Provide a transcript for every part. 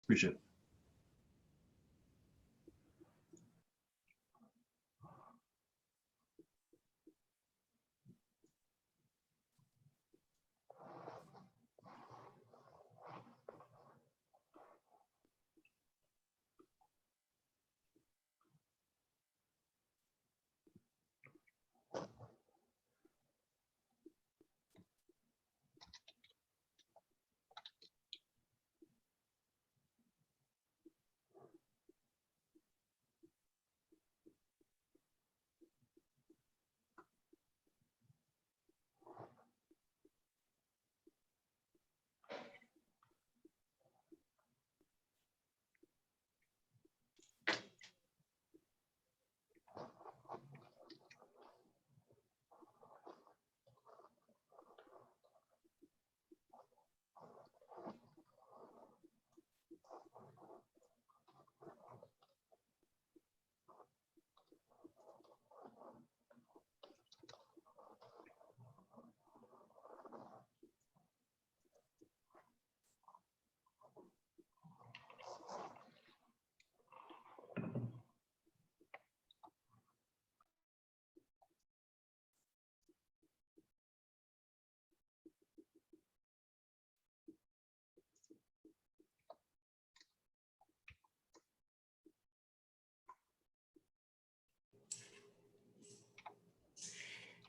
Appreciate it.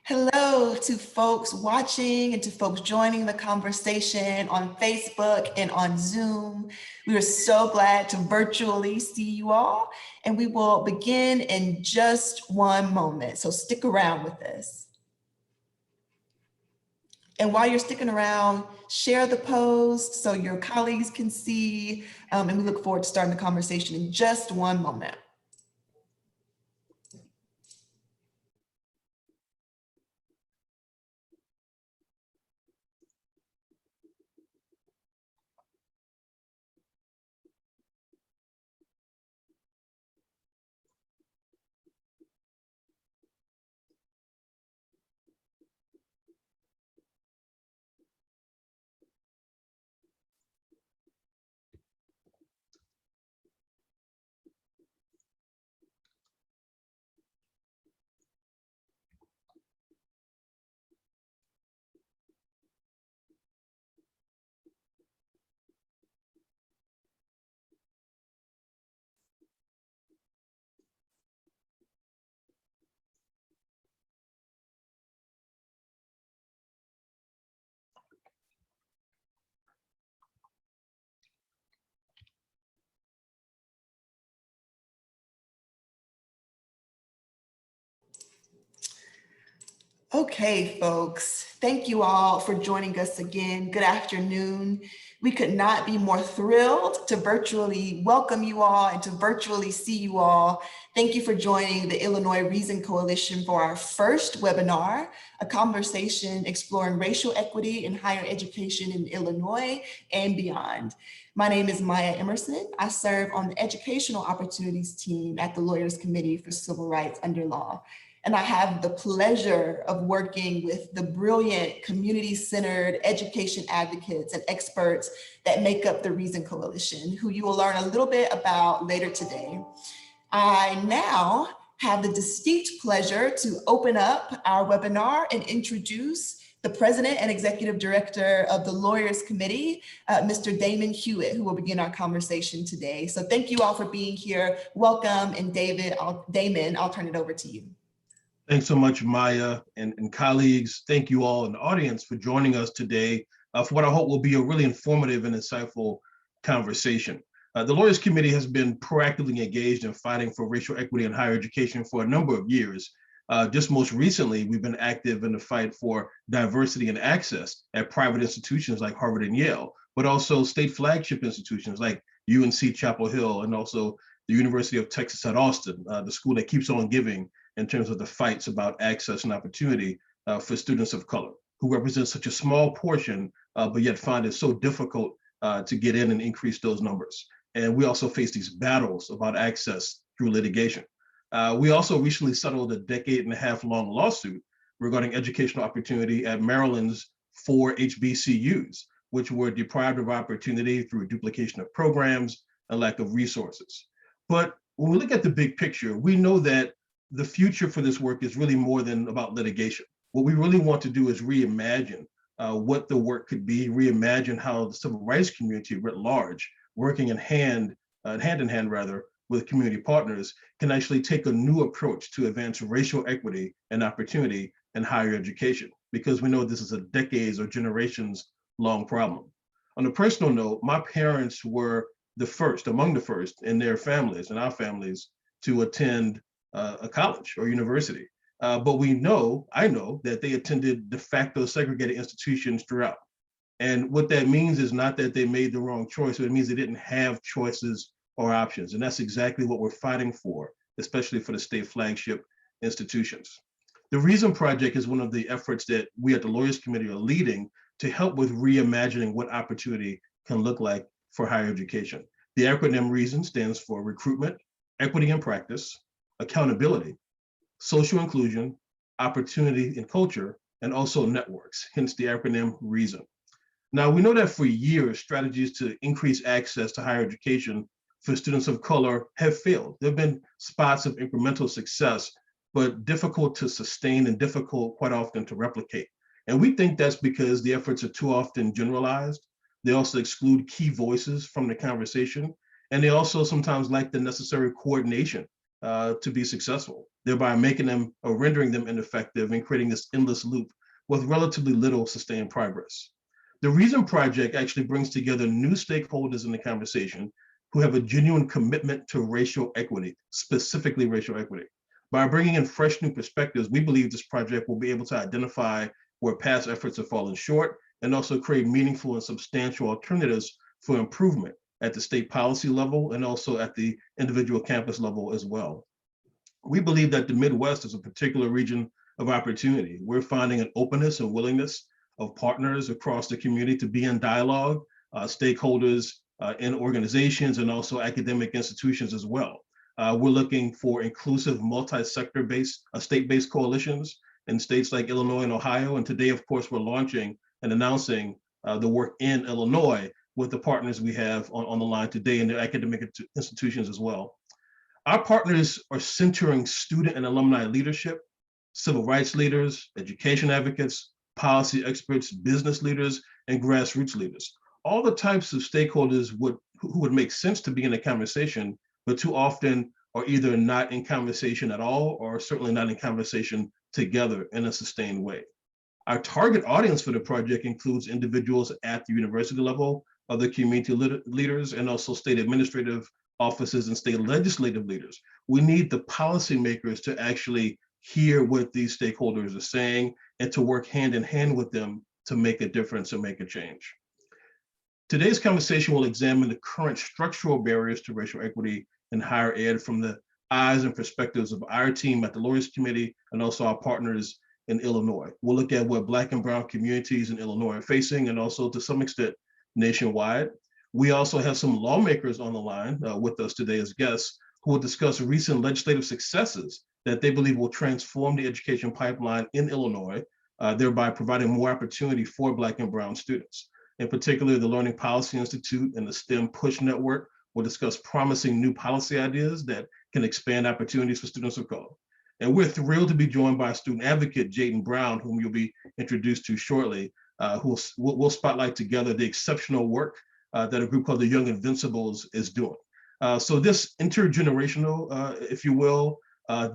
Hello to folks watching and to folks joining the conversation on Facebook and on Zoom. We are so glad to virtually see you all, and we will begin in just one moment. So stick around with us. And while you're sticking around, share the post so your colleagues can see, and we look forward to starting the conversation in just one moment. Okay, folks, thank you all for joining us again. Good afternoon. We could not be more thrilled to virtually welcome you all and to virtually see you all. Thank you for joining the Illinois Reason Coalition for our first webinar, a conversation exploring racial equity in higher education in Illinois and beyond. My name is Maya Emerson. I serve on the Educational Opportunities team at the Lawyers Committee for Civil Rights under Law. And I have the pleasure of working with the brilliant community-centered education advocates and experts that make up the Reason Coalition, who you will learn a little bit about later today. I now have the distinct pleasure to open up our webinar and introduce the President and Executive Director of the Lawyers Committee, Mr. Damon Hewitt, who will begin our conversation today. So thank you all for being here. Welcome, and Damon, I'll turn it over to you. Thanks so much, Maya and colleagues. Thank you all in the audience for joining us today for what I hope will be a really informative and insightful conversation. The Lawyers Committee has been proactively engaged in fighting for racial equity in higher education for a number of years. Just most recently, we've been active in the fight for diversity and access at private institutions like Harvard and Yale, but also state flagship institutions like UNC Chapel Hill and also the University of Texas at Austin, the school that keeps on giving in terms of the fights about access and opportunity for students of color, who represent such a small portion, but yet find it so difficult to get in and increase those numbers. And we also face these battles about access through litigation. We also recently settled a decade-and-a-half-long lawsuit regarding educational opportunity at Maryland's 4 HBCUs, which were deprived of opportunity through duplication of programs, and lack of resources. But when we look at the big picture, we know that the future for this work is really more than about litigation. What we really want to do is reimagine what the work could be, reimagine how the civil rights community writ large, working in hand in hand rather, with community partners, can actually take a new approach to advance racial equity and opportunity in higher education, because we know this is a decades or generations long problem. On a personal note, my parents were among the first in their families and our families to attend a college or university. But I know that they attended de facto segregated institutions throughout. And what that means is not that they made the wrong choice, but it means they didn't have choices or options. And that's exactly what we're fighting for, especially for the state flagship institutions. The Reason Project is one of the efforts that we at the Lawyers Committee are leading to help with reimagining what opportunity can look like for higher education. The acronym Reason stands for recruitment, equity in practice, accountability, social inclusion, opportunity and culture, and also networks, hence the acronym Reason. Now, we know that for years, strategies to increase access to higher education for students of color have failed. There have been spots of incremental success, but difficult to sustain and difficult quite often to replicate. And we think that's because the efforts are too often generalized. They also exclude key voices from the conversation, and they also sometimes lack the necessary coordination to be successful, thereby making them or rendering them ineffective and creating this endless loop with relatively little sustained progress. The Reason Project actually brings together new stakeholders in the conversation who have a genuine commitment to racial equity, specifically racial equity. By bringing in fresh new perspectives, we believe this project will be able to identify where past efforts have fallen short and also create meaningful and substantial alternatives for improvement at the state policy level and also at the individual campus level as well. We believe that the Midwest is a particular region of opportunity. We're finding an openness and willingness of partners across the community to be in dialogue, stakeholders in organizations and also academic institutions as well. We're looking for inclusive multi-sector based, state-based coalitions in states like Illinois and Ohio. And today, of course, we're launching and announcing the work in Illinois with the partners we have on the line today and their academic institutions as well. Our partners are centering student and alumni leadership, civil rights leaders, education advocates, policy experts, business leaders, and grassroots leaders. All the types of stakeholders who would make sense to be in a conversation, but too often are either not in conversation at all, or certainly not in conversation together in a sustained way. Our target audience for the project includes individuals at the university level, other community leaders, and also state administrative offices and state legislative leaders. We need the policymakers to actually hear what these stakeholders are saying and to work hand in hand with them to make a difference and make a change. Today's conversation will examine the current structural barriers to racial equity in higher ed from the eyes and perspectives of our team at the Lawyers Committee and also our partners in Illinois. We'll look at what Black and Brown communities in Illinois are facing and also to some extent nationwide. We also have some lawmakers on the line with us today as guests who will discuss recent legislative successes that they believe will transform the education pipeline in Illinois, thereby providing more opportunity for Black and Brown students. In particular, the Learning Policy Institute and the STEM Push Network will discuss promising new policy ideas that can expand opportunities for students of color. And we're thrilled to be joined by student advocate Jaden Brown, whom you'll be introduced to shortly, who will spotlight together the exceptional work that a group called the Young Invincibles is doing. So this intergenerational, if you will,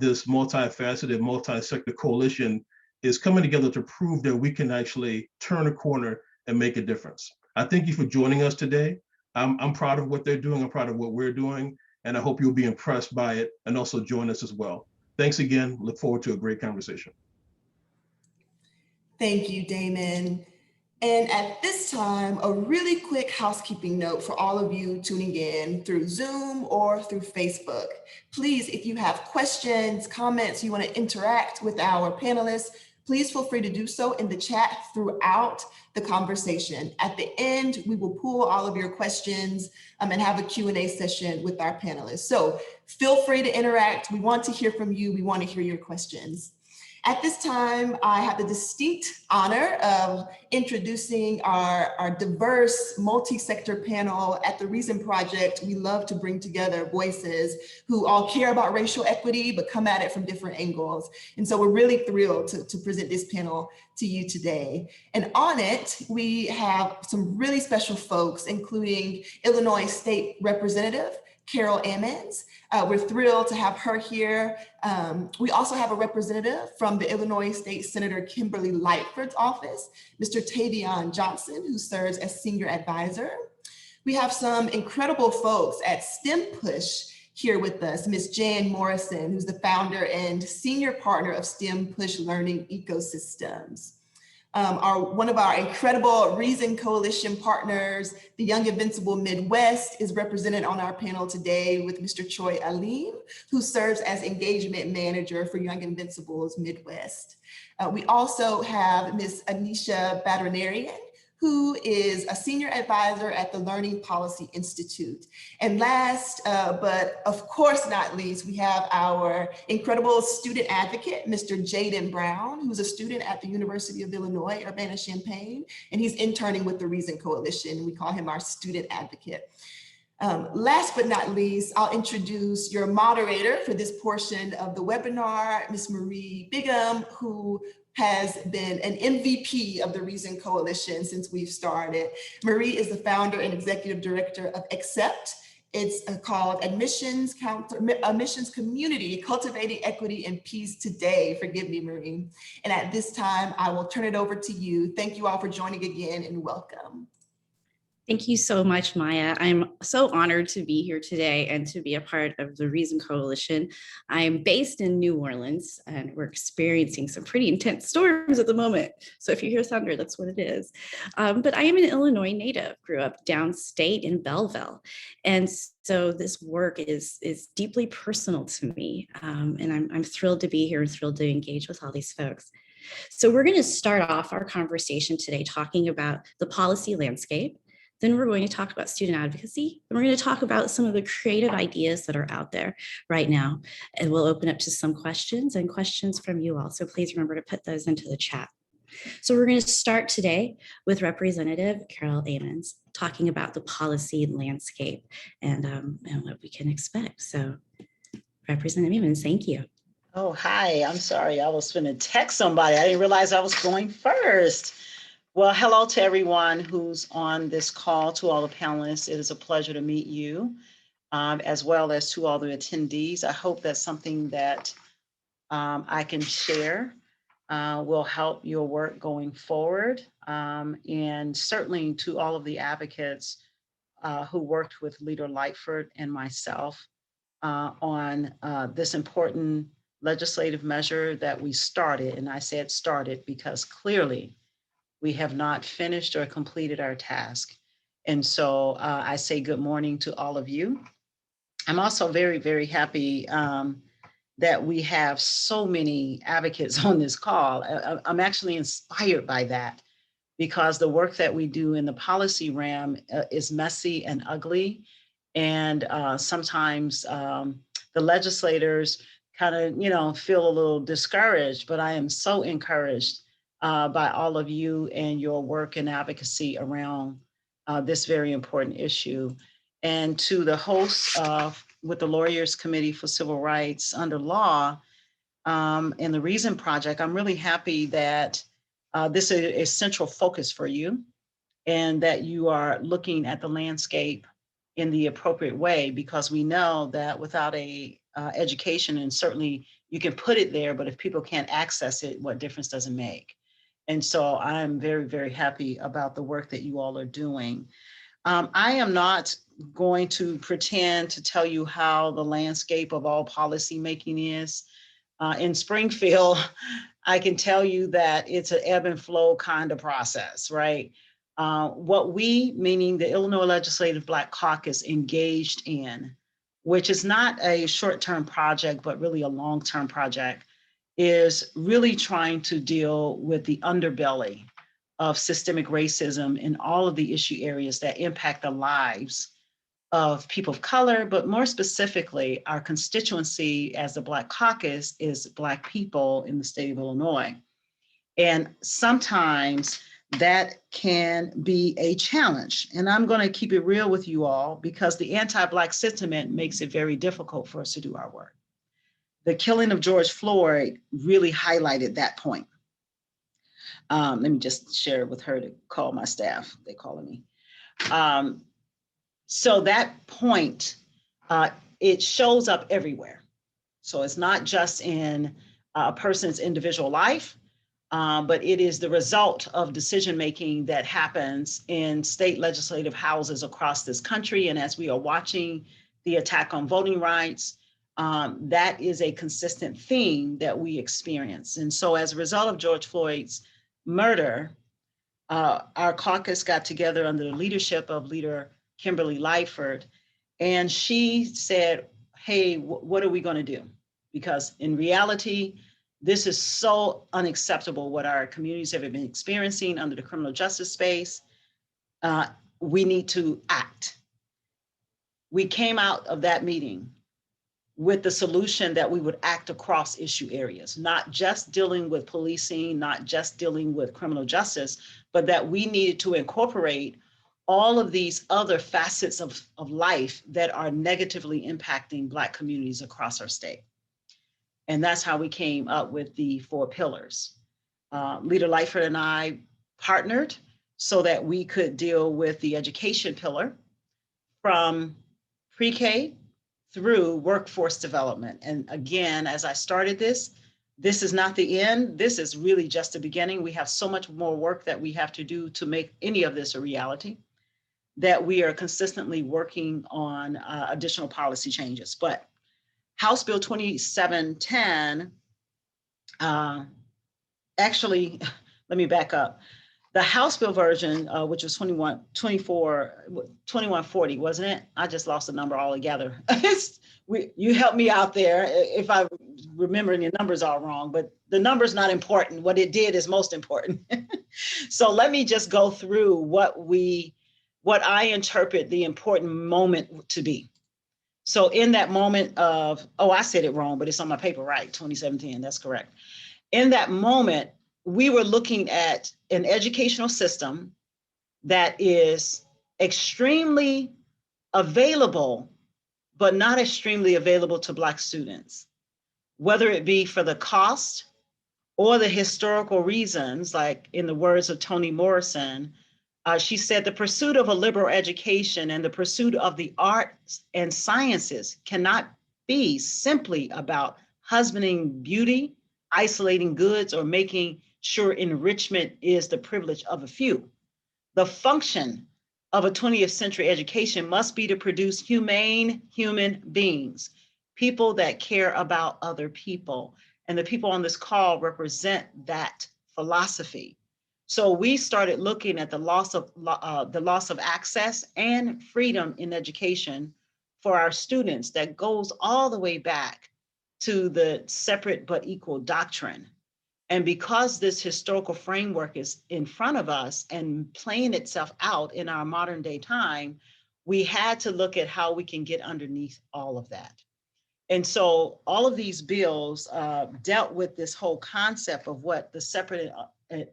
this multifaceted, multi-sector coalition is coming together to prove that we can actually turn a corner and make a difference. I thank you for joining us today. I'm proud of what they're doing. I'm proud of what we're doing, and I hope you'll be impressed by it and also join us as well. Thanks again. Look forward to a great conversation. Thank you, Damon. And at this time, a really quick housekeeping note for all of you tuning in through Zoom or through Facebook. Please, if you have questions, comments, you want to interact with our panelists, please feel free to do so in the chat throughout the conversation. At the end, we will pool all of your questions and have a Q&A session with our panelists. So feel free to interact. We want to hear from you. We want to hear your questions. At this time, I have the distinct honor of introducing our diverse multi-sector panel at the Reason Project. We love to bring together voices who all care about racial equity, but come at it from different angles. And so we're really thrilled to present this panel to you today. And on it, we have some really special folks, including Illinois State Representative Carol Ammons. We're thrilled to have her here. We also have a representative from the Illinois State Senator Kimberly Lightford's office, Mr. Tavion Johnson, who serves as senior advisor. We have some incredible folks at STEM Push here with us, Ms. Jan Morrison, who's the founder and senior partner of STEM Push Learning Ecosystems. One of our incredible Reason Coalition partners, the Young Invincible Midwest, is represented on our panel today with Mr. Troy Alim, who serves as engagement manager for Young Invincibles Midwest. We also have Ms. Anisha Badranarian, who is a senior advisor at the Learning Policy Institute. And last, but of course not least, we have our incredible student advocate, Mr. Jaden Brown, who's a student at the University of Illinois, Urbana-Champaign, and he's interning with the Reason Coalition. We call him our student advocate. Last but not least, I'll introduce your moderator for this portion of the webinar, Ms. Marie Bigham, who has been an MVP of the Reason Coalition since we've started. Marie is the founder and executive director of Accept. It's called Admissions Community, Cultivating Equity and Peace Today. Forgive me, Marie. And at this time, I will turn it over to you. Thank you all for joining again and welcome. Thank you so much, Maya. I'm so honored to be here today and to be a part of the Reason Coalition. I'm based in New Orleans and we're experiencing some pretty intense storms at the moment. So if you hear thunder, that's what it is. But I am an Illinois native, grew up downstate in Belleville. And so this work is deeply personal to me. And I'm thrilled to be here and thrilled to engage with all these folks. So we're going to start off our conversation today talking about the policy landscape. Then we're going to talk about student advocacy, and we're going to talk about some of the creative ideas that are out there right now. And we'll open up to some questions and questions from you all. So please remember to put those into the chat. So we're going to start today with Representative Carol Ammons talking about the policy landscape and what we can expect. So Representative Ammons, thank you. Oh, hi, I'm sorry. I was going to text somebody. I didn't realize I was going first. Well, hello to everyone who's on this call, to all the panelists. It is a pleasure to meet you, as well as to all the attendees. I hope that something that I can share will help your work going forward. And certainly to all of the advocates who worked with Leader Lightford and myself on this important legislative measure that we started. And I said started because clearly we have not finished or completed our task. And so I say good morning to all of you. I'm also very, very happy that we have so many advocates on this call. I'm actually inspired by that because the work that we do in the policy realm is messy and ugly. And sometimes the legislators kind of, feel a little discouraged, but I am so encouraged by all of you and your work and advocacy around this very important issue. And to the hosts with the Lawyers Committee for Civil Rights under law and the Reason Project, I'm really happy that this is a central focus for you and that you are looking at the landscape in the appropriate way, because we know that without a education, and certainly you can put it there, but if people can't access it, what difference does it make? And so I'm very, very happy about the work that you all are doing. I am not going to pretend to tell you how the landscape of all policymaking is. In Springfield, I can tell you that it's an ebb and flow kind of process, right? What we, meaning the Illinois Legislative Black Caucus, engaged in, which is not a short-term project, but really a long-term project, is really trying to deal with the underbelly of systemic racism in all of the issue areas that impact the lives of people of color, but more specifically, our constituency as the Black Caucus is Black people in the state of Illinois. And sometimes that can be a challenge. And I'm going to keep it real with you all because the anti-Black sentiment makes it very difficult for us to do our work. The killing of George Floyd really highlighted that point. Let me just share with her to call my staff. They're calling me. So that point, it shows up everywhere. So it's not just in a person's individual life, but it is the result of decision-making that happens in state legislative houses across this country. And as we are watching the attack on voting rights, that is a consistent theme that we experience. And so as a result of George Floyd's murder, our caucus got together under the leadership of Leader Kimberly Lightford, and she said, hey, what are we going to do? Because in reality, this is so unacceptable what our communities have been experiencing under the criminal justice space. We need to act. We came out of that meeting with the solution that we would act across issue areas, not just dealing with policing, not just dealing with criminal justice, but that we needed to incorporate all of these other facets of life that are negatively impacting Black communities across our state. And that's how we came up with the 4 pillars. Leader Lightford and I partnered so that we could deal with the education pillar from pre-K through workforce development. And again, as I started this is not the end. This is really just the beginning. We have so much more work that we have to do to make any of this a reality, that we are consistently working on additional policy changes. But House Bill 2710, actually, let me back up. The House Bill version, which was 2140, wasn't it? I just lost the number altogether. You help me out there if I'm remembering the numbers all wrong, but the number's not important. What it did is most important. So let me just go through what I interpret the important moment to be. So in that moment of, I said it wrong, but it's on my paper, right? 2017, that's correct. In that moment, we were looking at an educational system that is extremely available, but not extremely available to Black students, whether it be for the cost or the historical reasons, like in the words of Toni Morrison, she said, the pursuit of a liberal education and the pursuit of the arts and sciences cannot be simply about husbanding beauty, isolating goods, or making sure enrichment is the privilege of a few. The function of a 20th century education must be to produce humane human beings, people that care about other people. And the people on this call represent that philosophy. So we started looking at the loss of access and freedom in education for our students that goes all the way back to the separate but equal doctrine. And because this historical framework is in front of us and playing itself out in our modern day time, we had to look at how we can get underneath all of that. And so all of these bills dealt with this whole concept of what the separate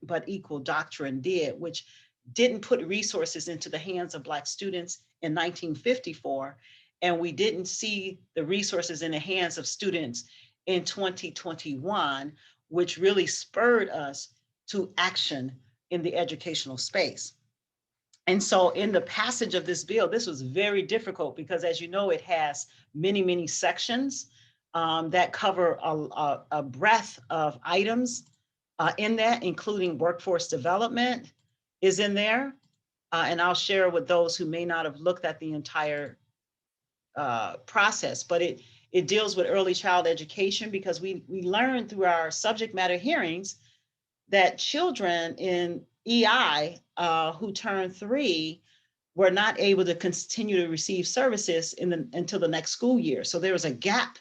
but equal doctrine did, which didn't put resources into the hands of Black students in 1954. And we didn't see the resources in the hands of students in 2021, which really spurred us to action in the educational space. And so in the passage of this bill, this was very difficult because, as you know, it has many, many sections that cover a breadth of items in that, including workforce development is in there. And I'll share with those who may not have looked at the entire process, but it deals with early child education because we learned through our subject matter hearings that children in EI who turned 3 were not able to continue to receive services until the next school year. So there was a gap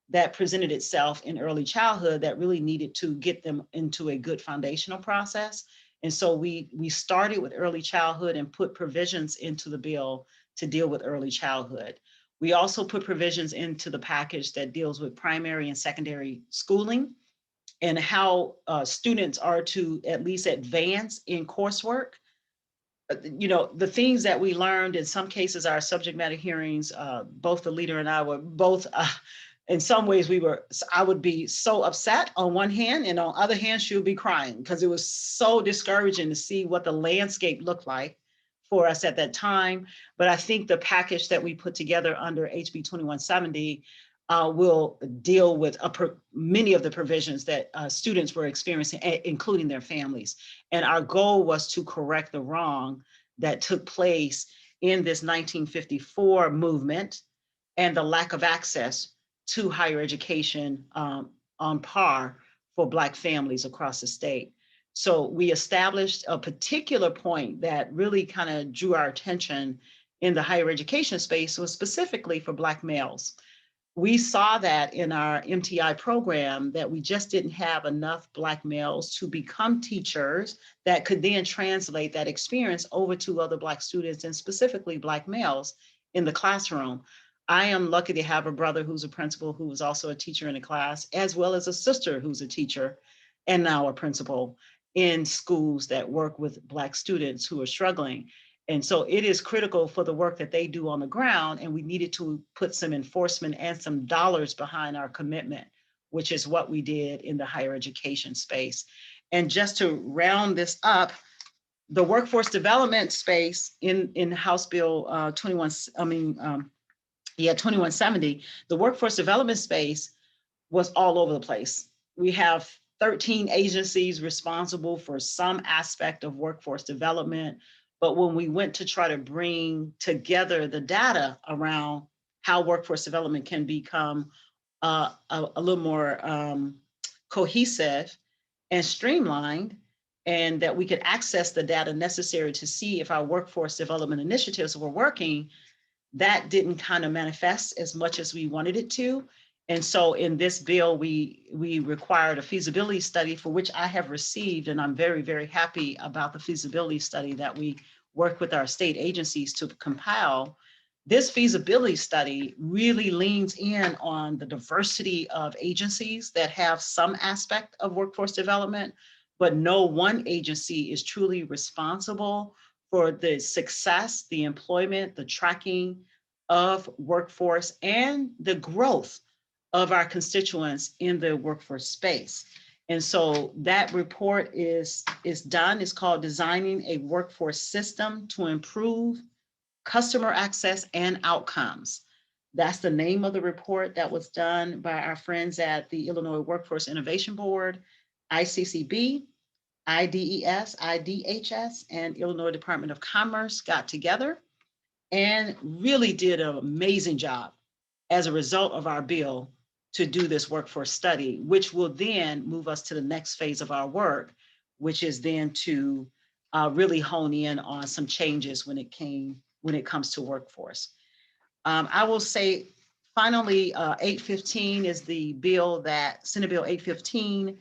that presented itself in early childhood that really needed to get them into a good foundational process. And so we started with early childhood and put provisions into the bill to deal with early childhood. We also put provisions into the package that deals with primary and secondary schooling and how students are to at least advance in coursework. You know, the things that we learned in some cases, our subject matter hearings, both the leader and I were both, in some ways I would be so upset on one hand, and on the other hand, she would be crying because it was so discouraging to see what the landscape looked like for us at that time. But I think the package that we put together under HB 2170 will deal with many of the provisions that students were experiencing, including their families. And our goal was to correct the wrong that took place in this 1954 movement and the lack of access to higher education on par for Black families across the state. So we established a particular point that really kind of drew our attention in the higher education space, was specifically for Black males. We saw that in our MTI program that we just didn't have enough Black males to become teachers that could then translate that experience over to other Black students, and specifically Black males in the classroom. I am lucky to have a brother who's a principal who was also a teacher in a class, as well as a sister who's a teacher and now a principal in schools that work with Black students who are struggling. And so it is critical for the work that they do on the ground, and we needed to put some enforcement and some dollars behind our commitment, which is what we did in the higher education space. And just to round this up, the workforce development space in House Bill 2170, the workforce development space was all over the place. We have 13 agencies responsible for some aspect of workforce development. But when we went to try to bring together the data around how workforce development can become a little more cohesive and streamlined, and that we could access the data necessary to see if our workforce development initiatives were working, that didn't kind of manifest as much as we wanted it to. And so in this bill, we required a feasibility study, for which I have received, and I'm very, very happy about the feasibility study that we worked with our state agencies to compile. This feasibility study really leans in on the diversity of agencies that have some aspect of workforce development, but no one agency is truly responsible for the success, the employment, the tracking of workforce, and the growth of our constituents in the workforce space. And so that report is done. It's called Designing a Workforce System to Improve Customer Access and Outcomes. That's the name of the report that was done by our friends at the Illinois Workforce Innovation Board, ICCB, IDES, IDHS, and Illinois Department of Commerce got together and really did an amazing job as a result of our bill to do this workforce study, which will then move us to the next phase of our work, which is then to really hone in on some changes when it comes to workforce. I will say, finally, 815 is the bill that, Senate Bill 815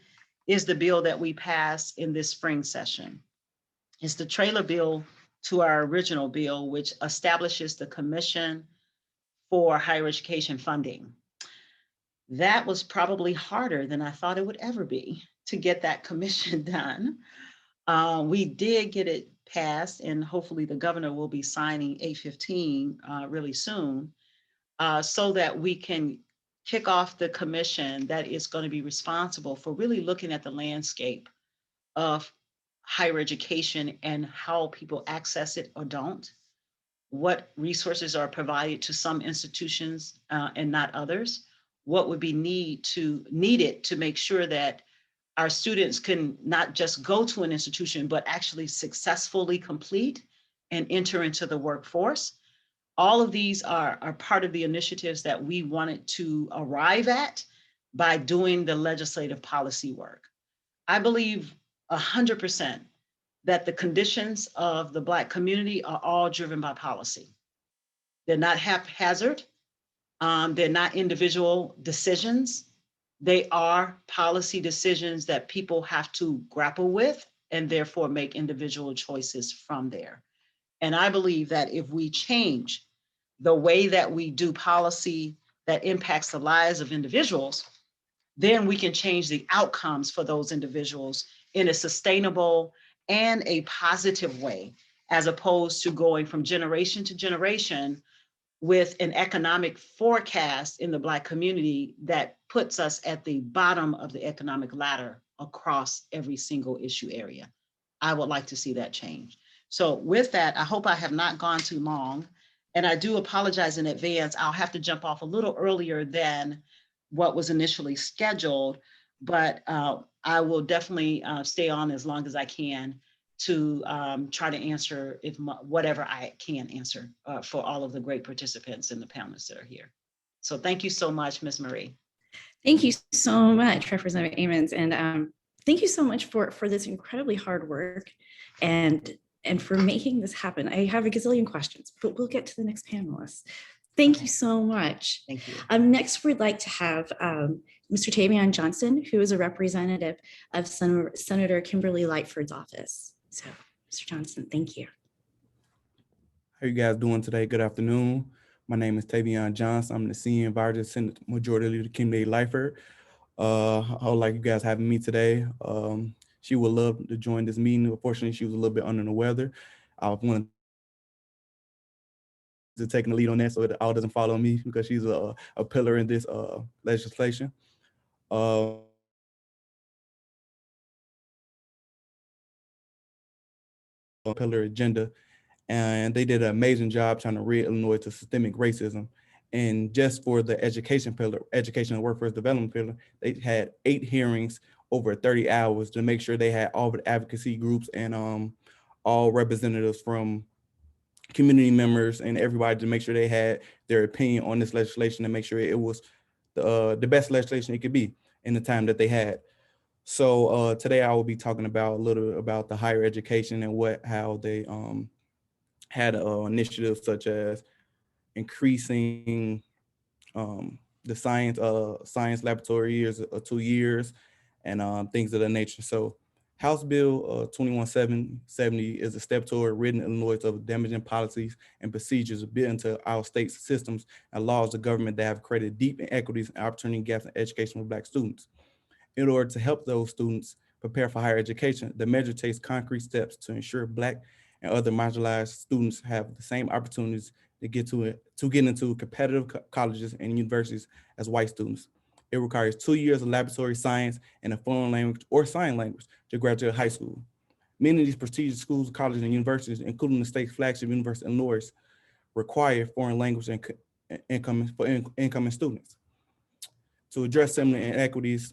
is the bill that we passed in this spring session. It's the trailer bill to our original bill, which establishes the Commission for Higher Education Funding. That was probably harder than I thought it would ever be to get that commission done. We did get it passed, and hopefully the governor will be signing 815 really soon, so that we can kick off the commission that is going to be responsible for really looking at the landscape of higher education and how people access it or don't, what resources are provided to some institutions and not others, what would be needed to make sure that our students can not just go to an institution, but actually successfully complete and enter into the workforce. All of these are part of the initiatives that we wanted to arrive at by doing the legislative policy work. I believe 100% that the conditions of the Black community are all driven by policy. They're not haphazard. They're not individual decisions. They are policy decisions that people have to grapple with and therefore make individual choices from there. And I believe that if we change the way that we do policy that impacts the lives of individuals, then we can change the outcomes for those individuals in a sustainable and a positive way, as opposed to going from generation to generation with an economic forecast in the Black community that puts us at the bottom of the economic ladder across every single issue area. I would like to see that change. So with that, I hope I have not gone too long. And I do apologize in advance. I'll have to jump off a little earlier than what was initially scheduled, but I will definitely stay on as long as I can to try to answer whatever I can answer for all of the great participants and the panelists that are here. So thank you so much, Ms. Marie. Thank you so much, Representative Amons, and thank you so much for this incredibly hard work and for making this happen. I have a gazillion questions, but we'll get to the next panelist. Thank you so much. Thank you. Next, we'd like to have Mr. Tavion Johnson, who is a representative of Senator Kimberly Lightford's office. So, Mr. Johnson, thank you. How you guys doing today? Good afternoon. My name is Tavion Johnson. I'm the Senior Advisor to Senate Majority Leader Kimberly Lightford. I would like you guys having me today. She would love to join this meeting. Unfortunately, she was a little bit under the weather. I wanted to take the lead on that so it all doesn't fall on me because she's a pillar in this legislation. Pillar agenda, and they did an amazing job trying to rid Illinois to systemic racism. And just for the education pillar, education and workforce development pillar, they had 8 hearings over 30 hours to make sure they had all the advocacy groups and all representatives from community members and everybody to make sure they had their opinion on this legislation and make sure it was the best legislation it could be in the time that they had. So today I will be talking about a little about the higher education and how they had initiatives such as increasing the science laboratory years 2 years and things of that nature. So House Bill 2170 is a step toward ridding Illinois of damaging policies and procedures built into our state's systems and laws of government that have created deep inequities and opportunity gaps in education for Black students. In order to help those students prepare for higher education, the measure takes concrete steps to ensure Black and other marginalized students have the same opportunities to get into competitive colleges and universities as white students. It requires 2 years of laboratory science and a foreign language or sign language to graduate high school. Many of these prestigious schools, colleges, and universities, including the state's flagship University of Illinois, require foreign language and incoming students. To address similar inequities,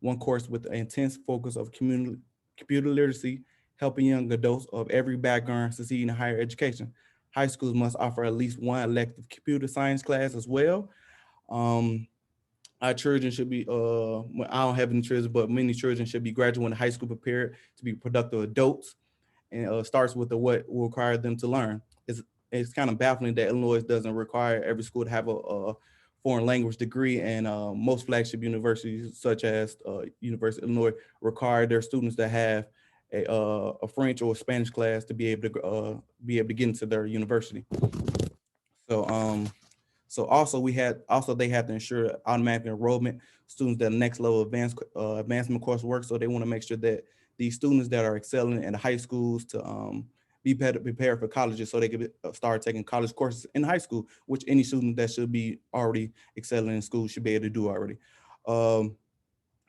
one course with an intense focus of computer literacy, helping young adults of every background succeed in higher education. High schools must offer at least one elective computer science class as well. Our children should be, I don't have any children, but many children should be graduating high school prepared to be productive adults, and starts with what will require them to learn. It's kind of baffling that Illinois doesn't require every school to have a foreign language degree, and most flagship universities such as University of Illinois require their students to have a French or Spanish class to be able to get into their university. So also they have to ensure automatic enrollment students that next level advancement coursework. So they want to make sure that these students that are excelling in high schools to be better prepared for colleges, so they can start taking college courses in high school, which any student that should be already excelling in school should be able to do already.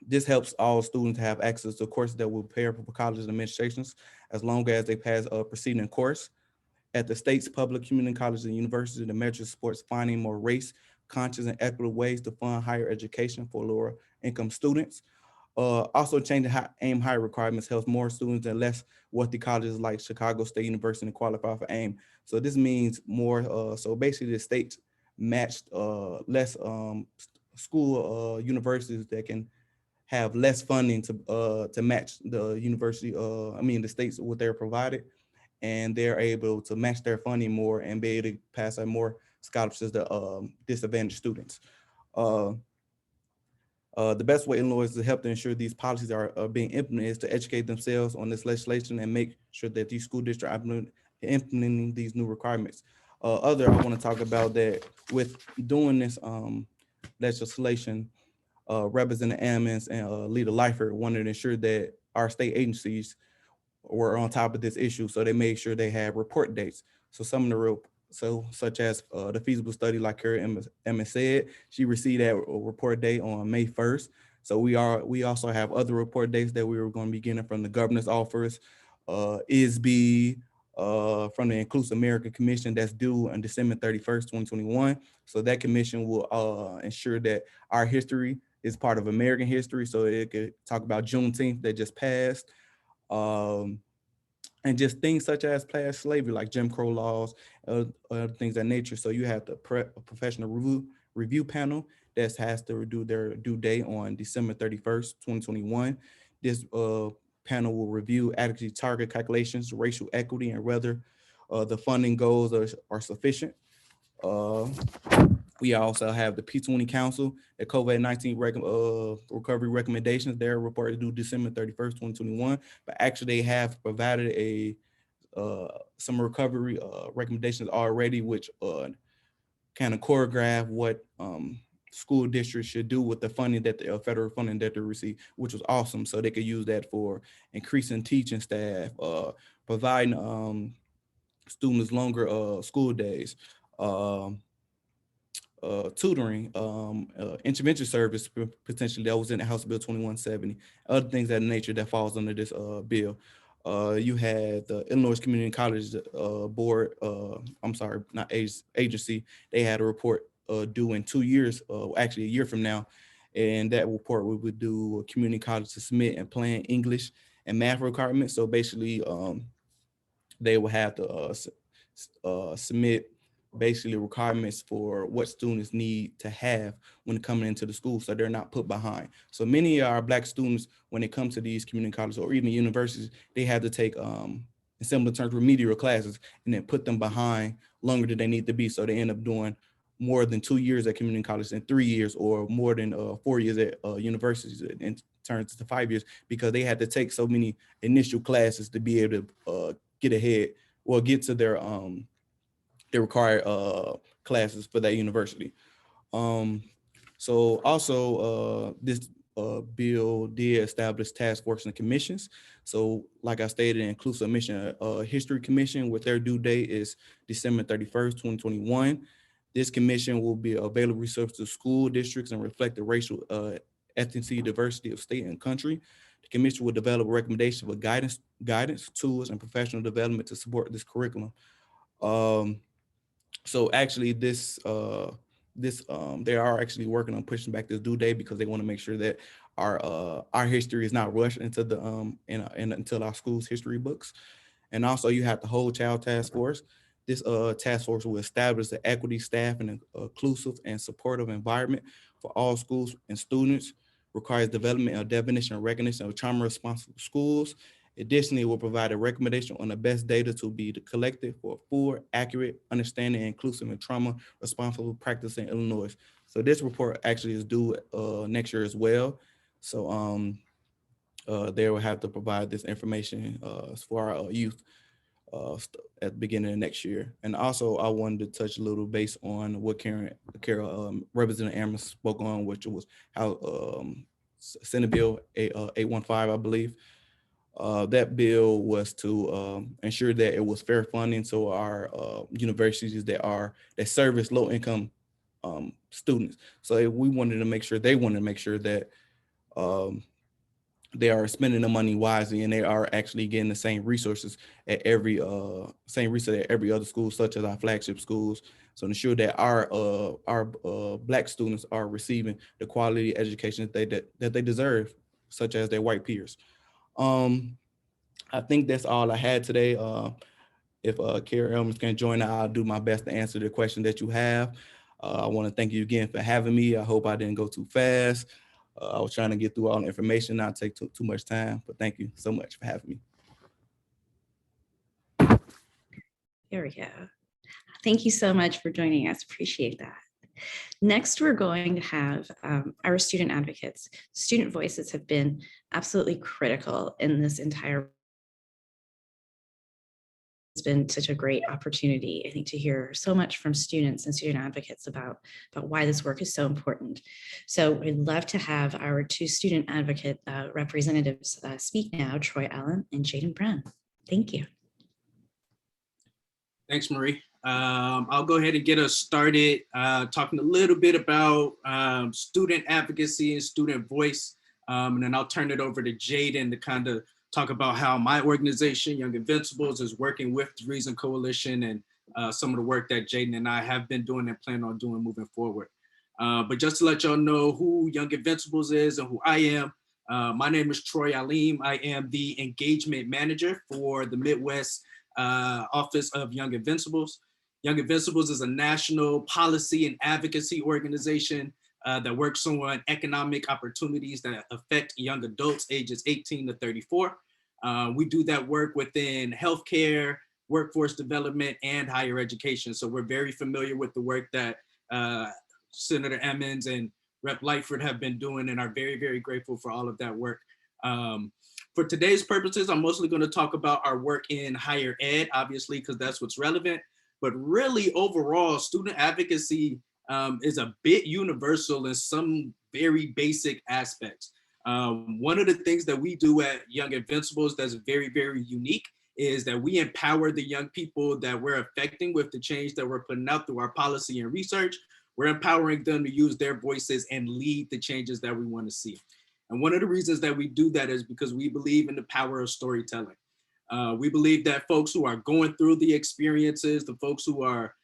This helps all students have access to courses that will prepare for colleges and administrations as long as they pass a preceding course. At the state's public community colleges and universities, the measure supports finding more race, conscious, and equitable ways to fund higher education for lower income students. Also changing AIM higher requirements helps more students and less wealthy colleges like Chicago State University to qualify for AIM. So this means more, so basically the state matched less school universities that can have less funding to match the university, the states what they're provided, and they're able to match their funding more and be able to pass out more scholarships to disadvantaged students. The best way Illinois to help to ensure these policies are being implemented is to educate themselves on this legislation and make sure that these school districts are implementing these new requirements. I want to talk about that with doing this legislation, Representative Ammons and Leader Lyford wanted to ensure that our state agencies were on top of this issue, so they made sure they had report dates. So some of the such as the feasibility study, like Carrie Emmett said, she received that report date on May 1st. So we also have other report dates that we were going to be getting from the governor's office, ISB, from the Inclusive America Commission that's due on December 31st, 2021. So that commission will ensure that our history is part of American history. So it could talk about Juneteenth that just passed. And just things such as past slavery, like Jim Crow laws, things of that nature. So you have the professional review panel that has to do their due date on December 31st, 2021. This panel will review adequacy target calculations, racial equity, and whether the funding goals are sufficient. We also have the P20 Council, the COVID-19 recovery recommendations. They're reported due December 31st, 2021, but actually they have provided some recovery recommendations already, which kind of choreograph what school districts should do with the funding that the federal funding that they receive, which was awesome. So they could use that for increasing teaching staff, providing students longer school days, tutoring, intervention service, potentially that was in the House Bill 2170, other things of that nature that falls under this bill. You had the Illinois Community College Board, agency, they had a report due in 2 years, actually a year from now. And that report we would do community college to submit and plan English and math requirements. So basically they will have to submit basically requirements for what students need to have when coming into the school, so they're not put behind. So many of our Black students, when it comes to these community colleges or even universities, they have to take in similar terms remedial classes and then put them behind longer than they need to be. So they end up doing more than 2 years at community college and 3 years, or more than 4 years at universities in terms to 5 years, because they had to take so many initial classes to be able to get ahead or get to their required classes for that university. So also this bill did establish task force and commissions. So like I stated, Inclusive Mission History Commission, with their due date is December 31st, 2021. This commission will be available resource to school districts and reflect the racial ethnicity, diversity of state and country. The commission will develop recommendations for guidance, tools, and professional development to support this curriculum. So actually this they are actually working on pushing back this due date because they want to make sure that our history is not rushed into the until our school's history books. And also you have the Whole Child Task Force. This task force will establish the equity, staff, and inclusive and supportive environment for all schools and students, requires development of definition and recognition of trauma responsible schools. Additionally, it will provide a recommendation on the best data to be collected for full, accurate understanding, inclusive and trauma responsible practice in Illinois. So this report actually is due next year as well. So they will have to provide this information for our youth at the beginning of next year. And also I wanted to touch a little base on what Representative Ammons spoke on, which was how Senate Bill 815, I believe. That bill was to ensure that it was fair funding, so our universities that service low income students. So we wanted to make sure, they wanted to make sure that they are spending the money wisely and they are actually getting the same resources at every other school, such as our flagship schools. So ensure that our Black students are receiving the quality education that they deserve, such as their white peers. I think that's all I had today. If Carrie Emmons can join, I'll do my best to answer the question that you have. I want to thank you again for having me. I hope I didn't go too fast. I was trying to get through all the information, not take too much time, but thank you so much for having me. There we go. Thank you so much for joining us. Appreciate that. Next, we're going to have our student advocates. Student voices have been absolutely critical in this entire. It's been such a great opportunity, I think, to hear so much from students and student advocates about why this work is so important. So we'd love to have our two student advocate representatives speak now, Troy Allen and Jaden Brown. Thank you. Thanks, Marie. I'll go ahead and get us started talking a little bit about student advocacy and student voice. And then I'll turn it over to Jaden to kind of talk about how my organization, Young Invincibles, is working with the Reason Coalition and some of the work that Jaden and I have been doing and plan on doing moving forward. But just to let y'all know who Young Invincibles is and who I am, my name is Troy Aleem. I am the engagement manager for the Midwest Office of Young Invincibles. Young Invincibles is a national policy and advocacy organization that works on economic opportunities that affect young adults ages 18 to 34. We do that work within healthcare, workforce development, and higher education. So we're very familiar with the work that Senator Emmons and Rep. Lightford have been doing and are very, very grateful for all of that work. For today's purposes, I'm mostly going to talk about our work in higher ed, obviously, because that's what's relevant. But really, overall, student advocacy is a bit universal in some very basic aspects. One of the things that we do at Young Invincibles that's very, very unique is that we empower the young people that we're affecting with the change that we're putting out through our policy and research. We're empowering them to use their voices and lead the changes that we want to see. And one of the reasons that we do that is because we believe in the power of storytelling. We believe that folks who are going through the experiences, the folks who are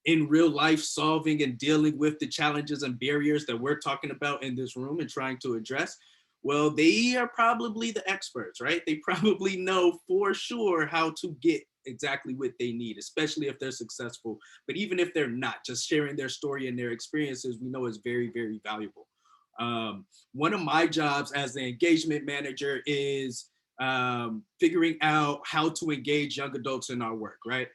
in real life solving and dealing with the challenges and barriers that we're talking about in this room and trying to address, well, they are probably the experts, right? They probably know for sure how to get exactly what they need, especially if they're successful. But even if they're not, just sharing their story and their experiences, we know is very, very valuable. One of my jobs as the engagement manager is figuring out how to engage young adults in our work, right?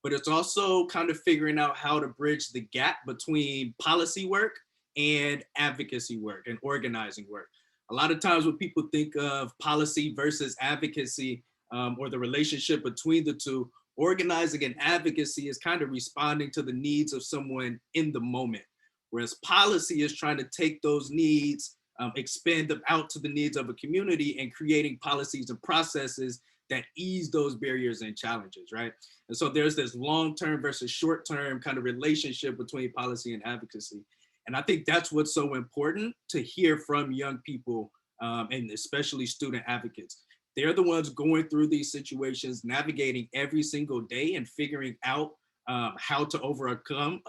But it's also kind of figuring out how to bridge the gap between policy work and advocacy work and organizing work. A lot of times when people think of policy versus advocacy or the relationship between the two, organizing and advocacy is kind of responding to the needs of someone in the moment. Whereas policy is trying to take those needs, expand them out to the needs of a community and creating policies and processes that ease those barriers and challenges, right? And so there's this long-term versus short-term kind of relationship between policy and advocacy. And I think that's what's so important to hear from young people and especially student advocates. They're the ones going through these situations, navigating every single day and figuring out how to overcome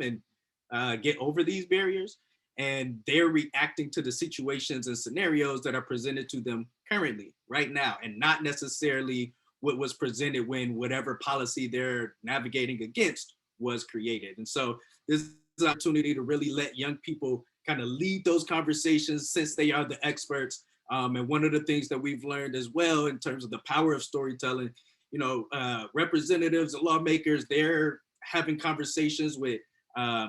and get over these barriers. And they're reacting to the situations and scenarios that are presented to them currently, right now, and not necessarily what was presented when whatever policy they're navigating against was created. And so this is an opportunity to really let young people kind of lead those conversations since they are the experts. And one of the things that we've learned as well in terms of the power of storytelling, you know, representatives and lawmakers, they're having conversations with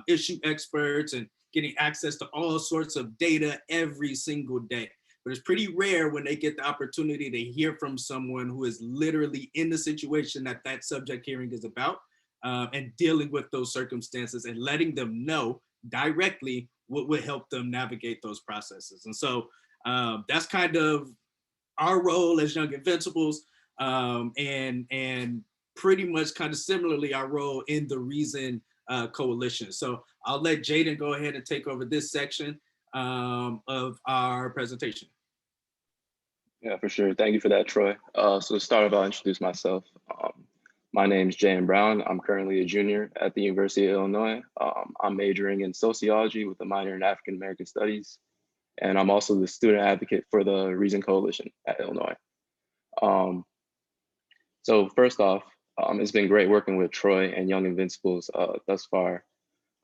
issue experts and getting access to all sorts of data every single day. But it's pretty rare when they get the opportunity to hear from someone who is literally in the situation that that subject hearing is about and dealing with those circumstances and letting them know directly what would help them navigate those processes. And so that's kind of our role as Young Invincibles and pretty much kind of similarly our role in the Reason Coalition. So I'll let Jaden go ahead and take over this section of our presentation. Yeah, for sure. Thank you for that, Troy. So to start off, I'll introduce myself. My name is Jaden Brown. I'm currently a junior at the University of Illinois. I'm majoring in sociology with a minor in African American studies. And I'm also the student advocate for the Reason Coalition at Illinois. So first off, it's been great working with Troy and Young Invincibles thus far.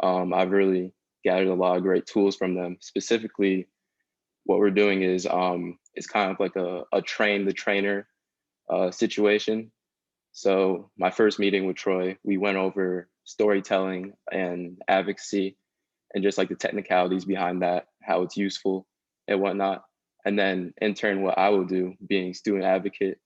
I've really gathered a lot of great tools from them. Specifically, what we're doing is it's kind of like a train the trainer situation. So my first meeting with Troy, we went over storytelling and advocacy and just like the technicalities behind that, how it's useful and whatnot. And then in turn, what I will do being student advocate,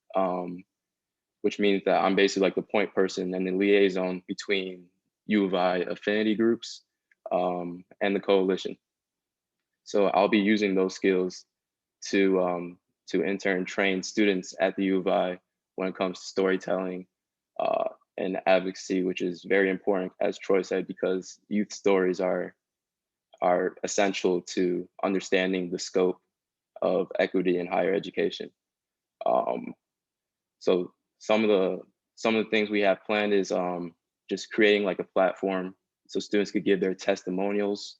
which means that I'm basically like the point person and the liaison between U of I affinity groups and the coalition. So I'll be using those skills to in turn train students at the U of I when it comes to storytelling and advocacy, which is very important, as Troy said, because youth stories are essential to understanding the scope of equity in higher education. So some of the things we have planned is just creating like a platform so students could give their testimonials.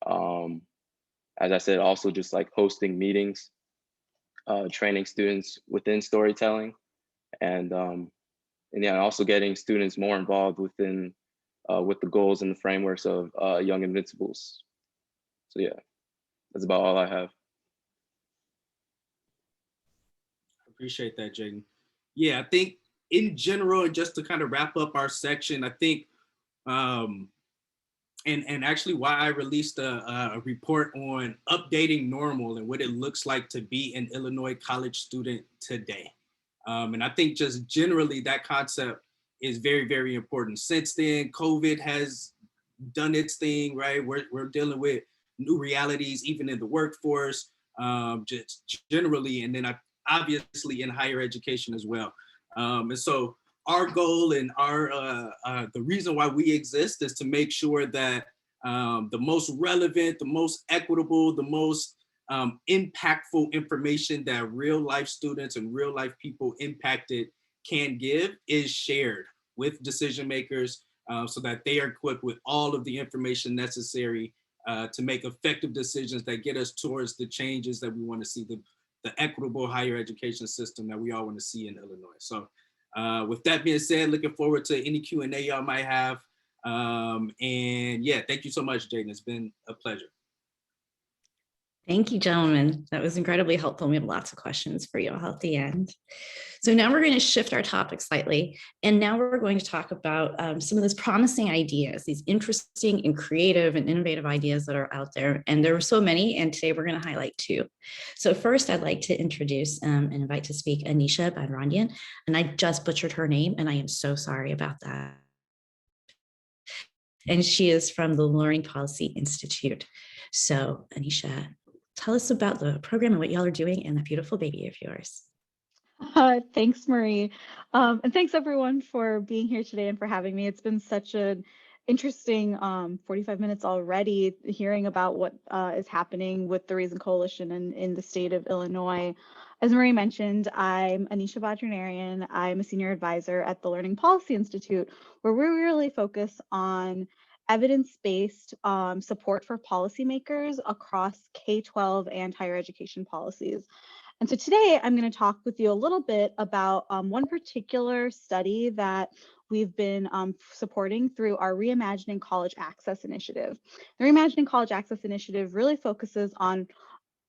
As I said, also just like hosting meetings, training students within storytelling, and yeah, also getting students more involved within with the goals and the frameworks of Young Invincibles. So yeah, that's about all I have. Appreciate that, Jaden. Yeah, I think in general, and just to kind of wrap up our section, I think, and actually why I released a report on updating normal and what it looks like to be an Illinois college student today. And I think just generally that concept is very, very important. Since then, COVID has done its thing, right? We're dealing with new realities, even in the workforce, just generally, and then obviously in higher education as well. And so our goal and the reason why we exist is to make sure that the most relevant, the most equitable, the most impactful information that real life students and real life people impacted can give is shared with decision makers so that they are equipped with all of the information necessary to make effective decisions that get us towards the changes that we want to see, the equitable higher education system that we all want to see in Illinois. So with that being said, looking forward to any Q&A y'all might have. And yeah, thank you so much, Jaden. It's been a pleasure. Thank you, gentlemen. That was incredibly helpful. We have lots of questions for you all at the end. So now we're going to shift our topic slightly. And now we're going to talk about some of those promising ideas, these interesting and creative and innovative ideas that are out there. And there are so many, and today we're going to highlight two. So first, I'd like to introduce and invite to speak Anisha Badrandian. And I just butchered her name, and I am so sorry about that. And she is from the Learning Policy Institute. So Anisha, tell us about the program and what y'all are doing and that beautiful baby of yours. Thanks, Marie. And thanks everyone for being here today and for having me. It's been such an interesting 45 minutes already hearing about what is happening with the Reason Coalition in the state of Illinois. As Marie mentioned, I'm Anisha Badranarian. I'm a senior advisor at the Learning Policy Institute, where we really focus on evidence-based support for policymakers across K-12 and higher education policies. And so today I'm going to talk with you a little bit about one particular study that we've been supporting through our Reimagining College Access Initiative. The Reimagining College Access Initiative really focuses on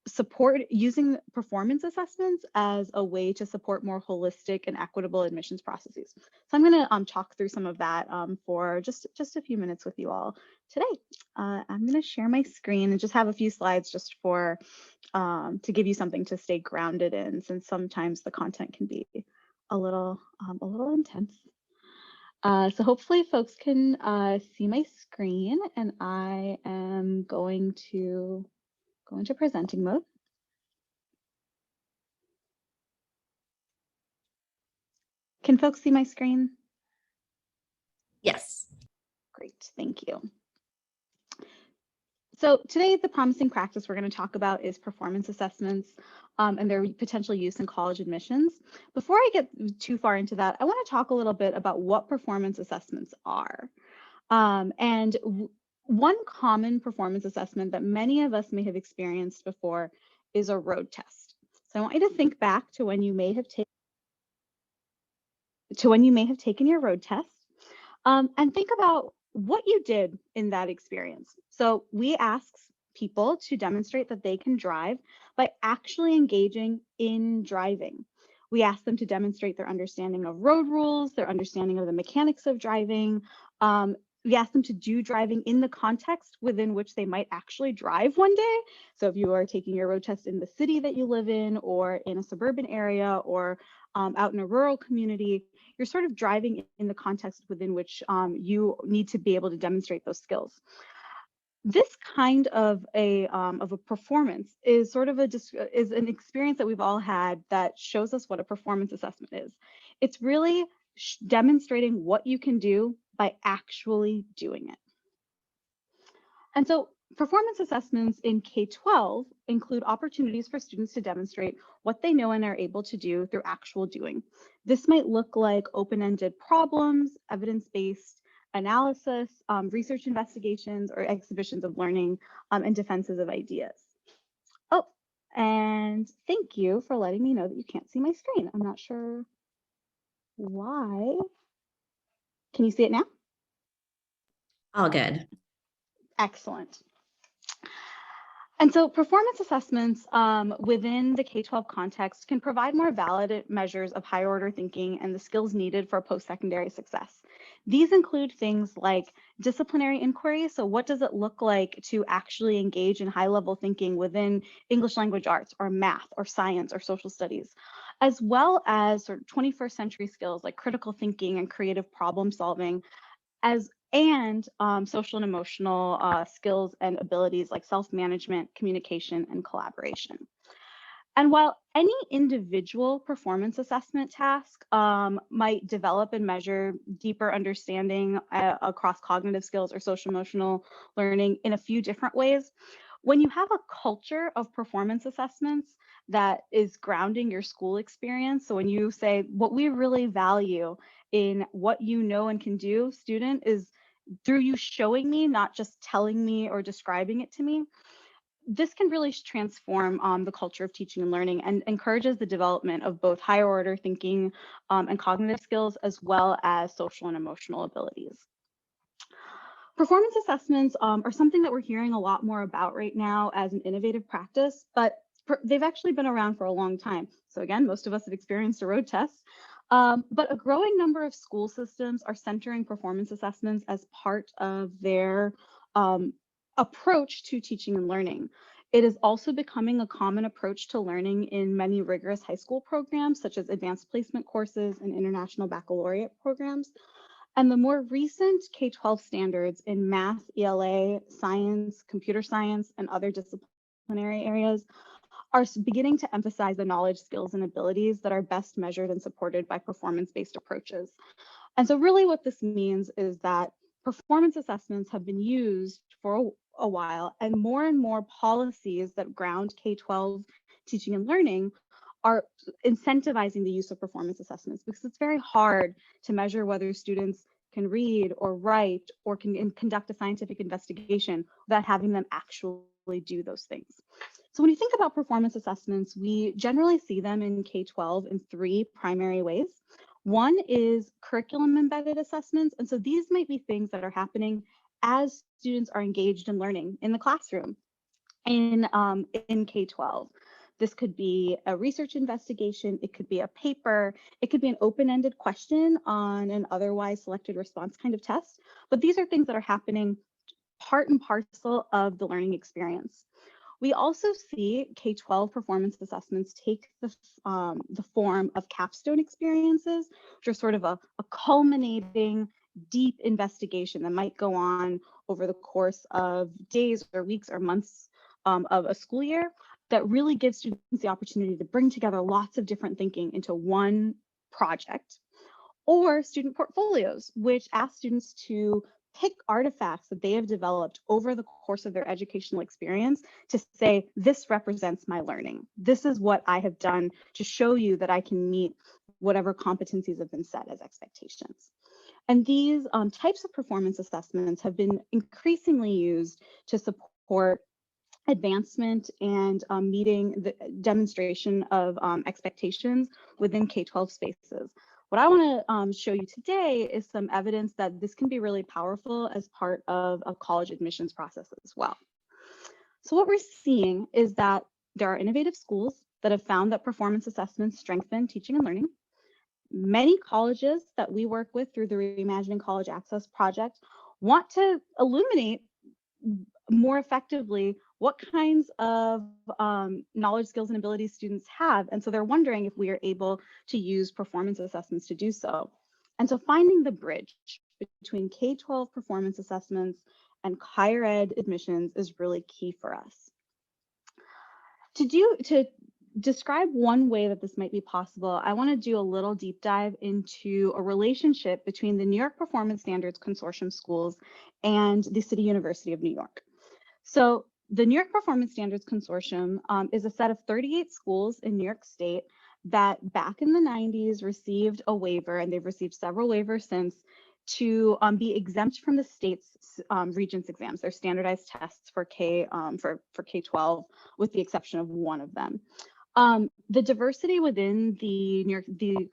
support using performance assessments as a way to support more holistic and equitable admissions processes. So I'm going to talk through some of that for just a few minutes with you all today. I'm going to share my screen and just have a few slides just for to give you something to stay grounded in, since sometimes the content can be a little intense. So hopefully folks can see my screen, and I am going to go into presenting mode. Can folks see my screen? Yes. Great, thank you. So today, the promising practice we're going to talk about is performance assessments and their potential use in college admissions. Before I get too far into that, I want to talk a little bit about what performance assessments are. One common performance assessment that many of us may have experienced before is a road test. So I want you to think back to when you may have taken your road test and think about what you did in that experience. So we ask people to demonstrate that they can drive by actually engaging in driving. We ask them to demonstrate their understanding of road rules, their understanding of the mechanics of driving. We ask them to do driving in the context within which they might actually drive one day. So if you are taking your road test in the city that you live in, or in a suburban area, or out in a rural community, you're sort of driving in the context within which you need to be able to demonstrate those skills. This kind of a performance is sort of is an experience that we've all had that shows us what a performance assessment is. It's really demonstrating what you can do by actually doing it. And so performance assessments in K-12 include opportunities for students to demonstrate what they know and are able to do through actual doing. This might look like open-ended problems, evidence-based analysis, research investigations, or exhibitions of learning and defenses of ideas. Oh, and thank you for letting me know that you can't see my screen. I'm not sure why. Can you see it now? All good. Excellent. And so performance assessments within the K-12 context can provide more valid measures of higher order thinking and the skills needed for post-secondary success. These include things like disciplinary inquiry. So what does it look like to actually engage in high-level thinking within English language arts or math or science or social studies, as well as sort of 21st century skills like critical thinking and creative problem solving, and social and emotional skills and abilities like self-management, communication, and collaboration. And while any individual performance assessment task might develop and measure deeper understanding across cognitive skills or social emotional learning in a few different ways, when you have a culture of performance assessments that is grounding your school experience, so when you say what we really value in what you know and can do, student, is through you showing me, not just telling me or describing it to me, this can really transform the culture of teaching and learning and encourages the development of both higher order thinking and cognitive skills, as well as social and emotional abilities. Performance assessments are something that we're hearing a lot more about right now as an innovative practice, but they've actually been around for a long time. So again, most of us have experienced a road test, but a growing number of school systems are centering performance assessments as part of their approach to teaching and learning. It is also becoming a common approach to learning in many rigorous high school programs, such as advanced placement courses and international baccalaureate programs. And the more recent K-12 standards in math, ELA, science, computer science, and other disciplinary areas are beginning to emphasize the knowledge, skills, and abilities that are best measured and supported by performance-based approaches. And so really what this means is that performance assessments have been used for a while, and more policies that ground K-12 teaching and learning are incentivizing the use of performance assessments, because it's very hard to measure whether students can read or write or can conduct a scientific investigation without having them actually do those things. So when you think about performance assessments, we generally see them in K-12 in three primary ways. One is curriculum embedded assessments. And so these might be things that are happening as students are engaged in learning in the classroom in K-12. This could be a research investigation, it could be a paper, it could be an open-ended question on an otherwise selected response kind of test. But these are things that are happening part and parcel of the learning experience. We also see K-12 performance assessments take the form of capstone experiences, which are sort of a culminating deep investigation that might go on over the course of days or weeks or months of a school year, that really gives students the opportunity to bring together lots of different thinking into one project. Or student portfolios, which ask students to pick artifacts that they have developed over the course of their educational experience to say, this represents my learning. This is what I have done to show you that I can meet whatever competencies have been set as expectations. And these types of performance assessments have been increasingly used to support advancement and meeting the demonstration of expectations within K-12 spaces. What I want to show you today is some evidence that this can be really powerful as part of a college admissions process as well. So what we're seeing is that there are innovative schools that have found that performance assessments strengthen teaching and learning. Many colleges that we work with through the Reimagining College Access Project want to illuminate more effectively what kinds of knowledge, skills, and abilities students have. And so they're wondering if we are able to use performance assessments to do so. And so finding the bridge between K-12 performance assessments and higher ed admissions is really key for us. To describe one way that this might be possible, I want to do a little deep dive into a relationship between the New York Performance Standards Consortium schools and the City University of New York. So the New York Performance Standards Consortium is a set of 38 schools in New York State that back in the 90s received a waiver, and they've received several waivers since, to be exempt from the state's Regents exams. They're standardized tests for K-12, with the exception of one of them. The diversity within the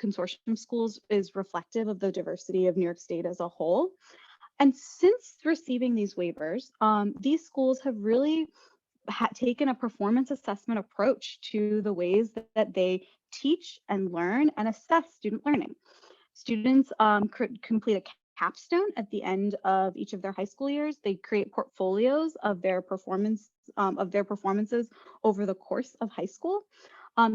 consortium schools is reflective of the diversity of New York State as a whole. And since receiving these waivers, these schools have really taken a performance assessment approach to the ways that they teach and learn and assess student learning. Students complete a capstone at the end of each of their high school years. They create portfolios of their performances over the course of high school.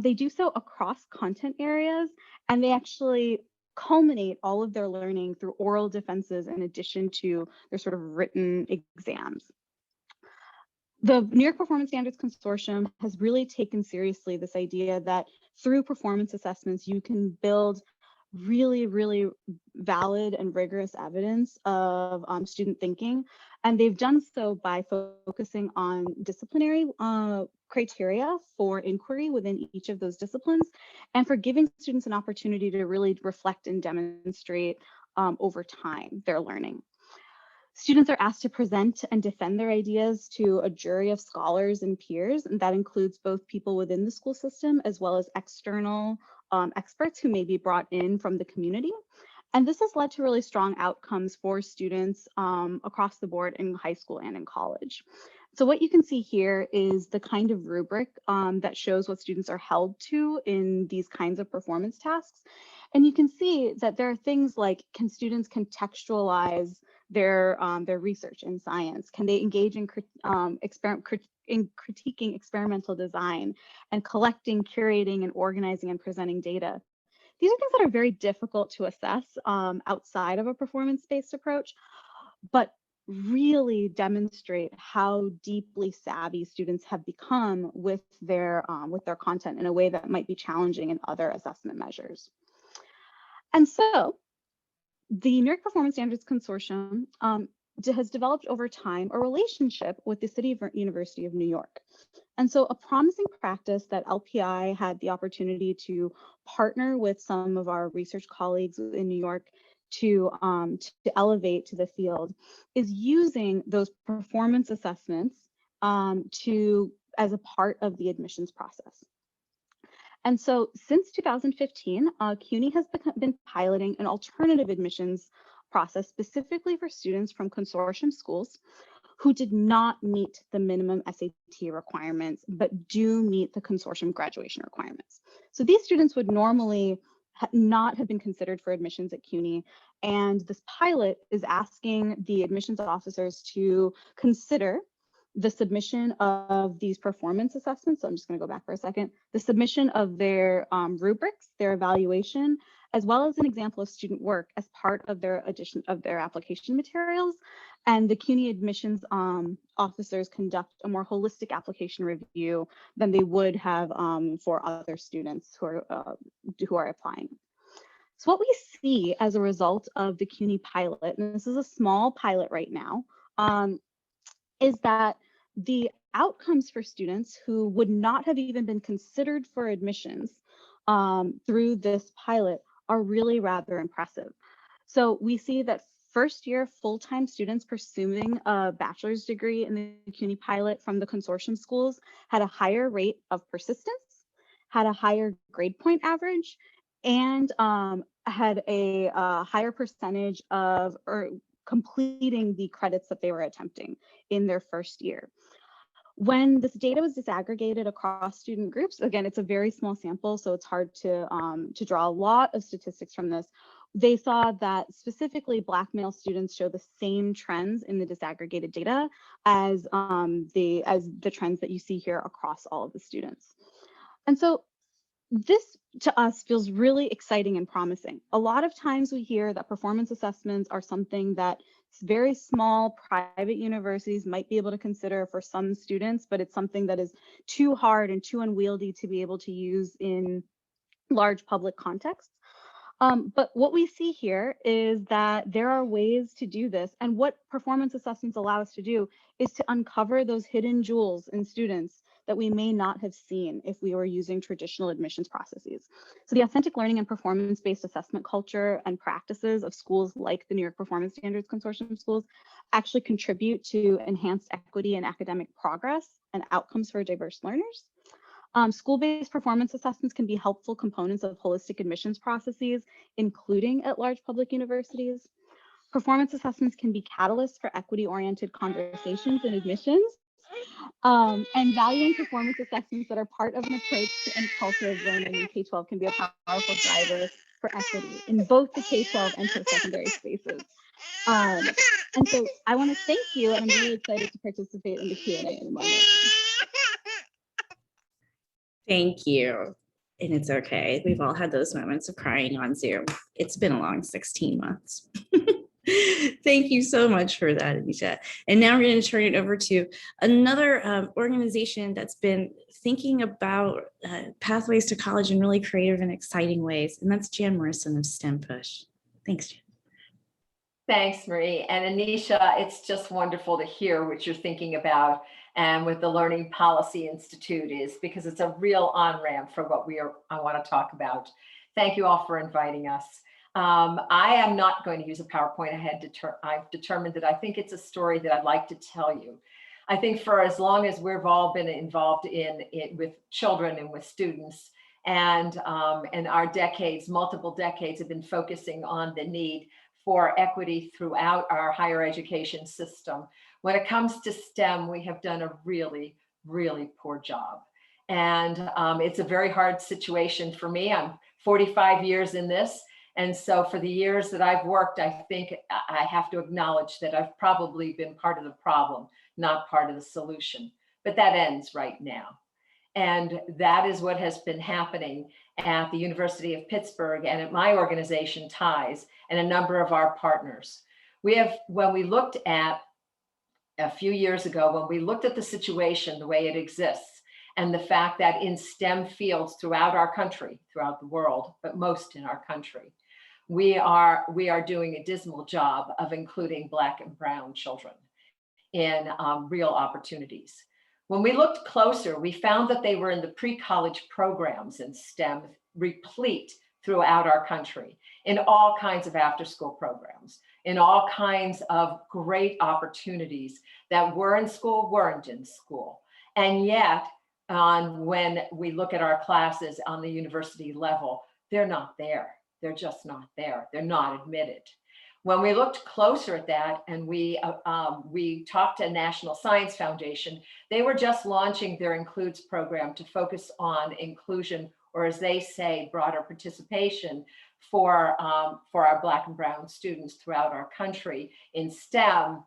They do so across content areas, and they actually culminate all of their learning through oral defenses in addition to their sort of written exams. The New York Performance Standards Consortium has really taken seriously this idea that through performance assessments, you can build really, really valid and rigorous evidence of student thinking. And they've done so by focusing on disciplinary criteria for inquiry within each of those disciplines, and for giving students an opportunity to really reflect and demonstrate over time their learning. Students are asked to present and defend their ideas to a jury of scholars and peers, and that includes both people within the school system as well as external experts who may be brought in from the community. And this has led to really strong outcomes for students across the board in high school and in college. So what you can see here is the kind of rubric that shows what students are held to in these kinds of performance tasks. And you can see that there are things like, can students contextualize their research in science? Can they engage in critiquing experimental design and collecting, curating, and organizing and presenting data? These are things that are very difficult to assess outside of a performance-based approach, but really demonstrate how deeply savvy students have become with their content in a way that might be challenging in other assessment measures. And so the New York Performance Standards Consortium has developed over time a relationship with the City University of New York. And so a promising practice that LPI had the opportunity to partner with some of our research colleagues in New York to elevate to the field is using those performance assessments as a part of the admissions process. And so since 2015, CUNY has been piloting an alternative admissions process specifically for students from consortium schools who did not meet the minimum SAT requirements, but do meet the consortium graduation requirements. So these students would normally not have been considered for admissions at CUNY. And this pilot is asking the admissions officers to consider the submission of these performance assessments. So I'm just going to go back for a second. The submission of their rubrics, their evaluation, as well as an example of student work as part of their application materials. And the CUNY admissions officers conduct a more holistic application review than they would have for other students who are applying. So what we see as a result of the CUNY pilot, and this is a small pilot right now, is that the outcomes for students who would not have even been considered for admissions through this pilot are really rather impressive. So we see that first year full-time students pursuing a bachelor's degree in the CUNY pilot from the consortium schools had a higher rate of persistence, had a higher grade point average, and had a higher percentage of completing the credits that they were attempting in their first year. When this data was disaggregated across student groups, again, it's a very small sample, so it's hard to draw a lot of statistics from this. They saw that specifically Black male students show the same trends in the disaggregated data as the trends that you see here across all of the students. And so this to us feels really exciting and promising. A lot of times we hear that performance assessments are something that very small private universities might be able to consider for some students, but it's something that is too hard and too unwieldy to be able to use in large public contexts. But what we see here is that there are ways to do this. And what performance assessments allow us to do is to uncover those hidden jewels in students that we may not have seen if we were using traditional admissions processes. So the authentic learning and performance-based assessment culture and practices of schools like the New York Performance Standards Consortium schools actually contribute to enhanced equity and academic progress and outcomes for diverse learners. School-based performance assessments can be helpful components of holistic admissions processes, including at large public universities. Performance assessments can be catalysts for equity-oriented conversations in admissions. And valuing performance assessments that are part of an approach to and culture of learning in K-12 can be a powerful driver for equity in both the K-12 and post-secondary spaces. And so I want to thank you, and I'm really excited to participate in the Q&A in a moment. Thank you. And it's okay. We've all had those moments of crying on Zoom. It's been a long 16 months. Thank you so much for that, Anisha. And now we're going to turn it over to another organization that's been thinking about pathways to college in really creative and exciting ways. And that's Jan Morrison of STEM Push. Thanks, Jan. Thanks, Marie. And Anisha, it's just wonderful to hear what you're thinking about and what the Learning Policy Institute is, because it's a real on-ramp for what I want to talk about. Thank you all for inviting us. I am not going to use a PowerPoint. I've determined that I think it's a story that I'd like to tell you. I think for as long as we've all been involved in it with children and with students, and our decades, multiple decades, have been focusing on the need for equity throughout our higher education system. When it comes to STEM, we have done a really, really poor job. And it's a very hard situation for me. I'm 45 years in this. And so for the years that I've worked, I think I have to acknowledge that I've probably been part of the problem, not part of the solution. But that ends right now. And that is what has been happening at the University of Pittsburgh and at my organization, TIES, and a number of our partners. When we looked at a few years ago, when we looked at the situation, the way it exists, and the fact that in STEM fields throughout our country, throughout the world, but most in our country, we are doing a dismal job of including Black and Brown children in real opportunities. When we looked closer, we found that they were in the pre-college programs in STEM, replete throughout our country, in all kinds of after-school programs, in all kinds of great opportunities that were in school, weren't in school. And yet, when we look at our classes on the university level, they're not there. They're just not there. They're not admitted. When we looked closer at that and we talked to National Science Foundation, they were just launching their Includes program to focus on inclusion, or as they say, broader participation for our Black and Brown students throughout our country in STEM.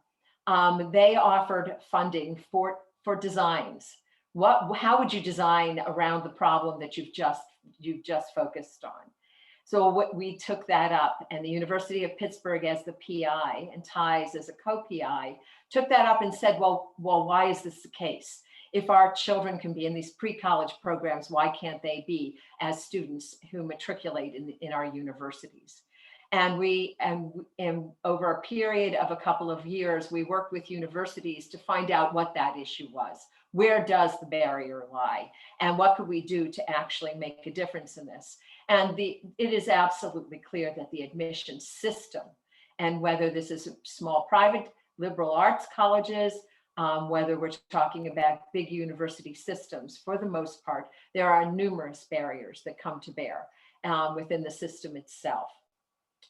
They offered funding for designs. How would you design around the problem that you've just focused on? So we took that up, and the University of Pittsburgh as the PI and TIES as a co-PI took that up and said, well, why is this the case? If our children can be in these pre-college programs, why can't they be as students who matriculate in our universities? And over a period of a couple of years, we worked with universities to find out what that issue was. Where does the barrier lie? And what could we do to actually make a difference in this? And it is absolutely clear that the admission system, and whether this is small private liberal arts colleges, whether we're talking about big university systems, for the most part, there are numerous barriers that come to bear within the system itself.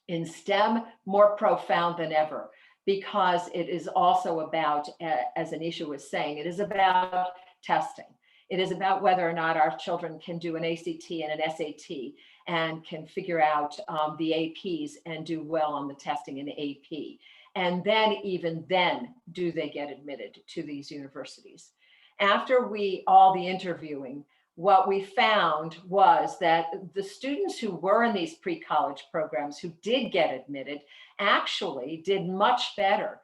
In STEM, more profound than ever, because it is also about, as Anisha was saying, it is about testing. It is about whether or not our children can do an ACT and an SAT and can figure out the APs and do well on the testing in the AP. And then, even then, do they get admitted to these universities? After all the interviewing, what we found was that the students who were in these pre-college programs who did get admitted actually did much better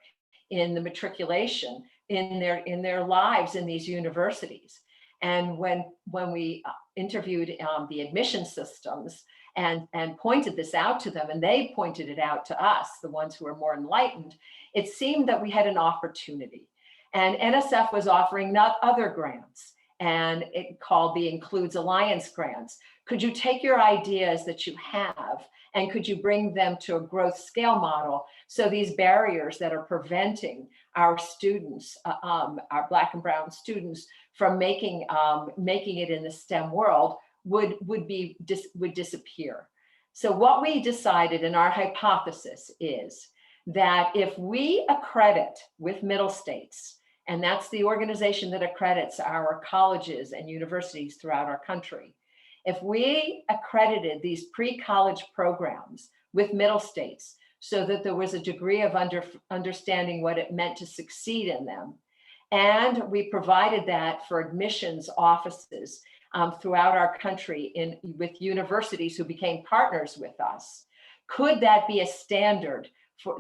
in the matriculation in their lives in these universities. And when we interviewed the admission systems and pointed this out to them, and they pointed it out to us, the ones who were more enlightened, it seemed that we had an opportunity. And NSF was offering not other grants, and it called the Includes Alliance grants. Could you take your ideas that you have and could you bring them to a growth scale model, so these barriers that are preventing our students, our Black and Brown students, from making it in the STEM world would disappear? So what we decided, and our hypothesis is that if we accredit with Middle States, and that's the organization that accredits our colleges and universities throughout our country, if we accredited these pre-college programs with Middle States so that there was a degree of understanding what it meant to succeed in them, and we provided that for admissions offices throughout our country with universities who became partners with us, could that be a standard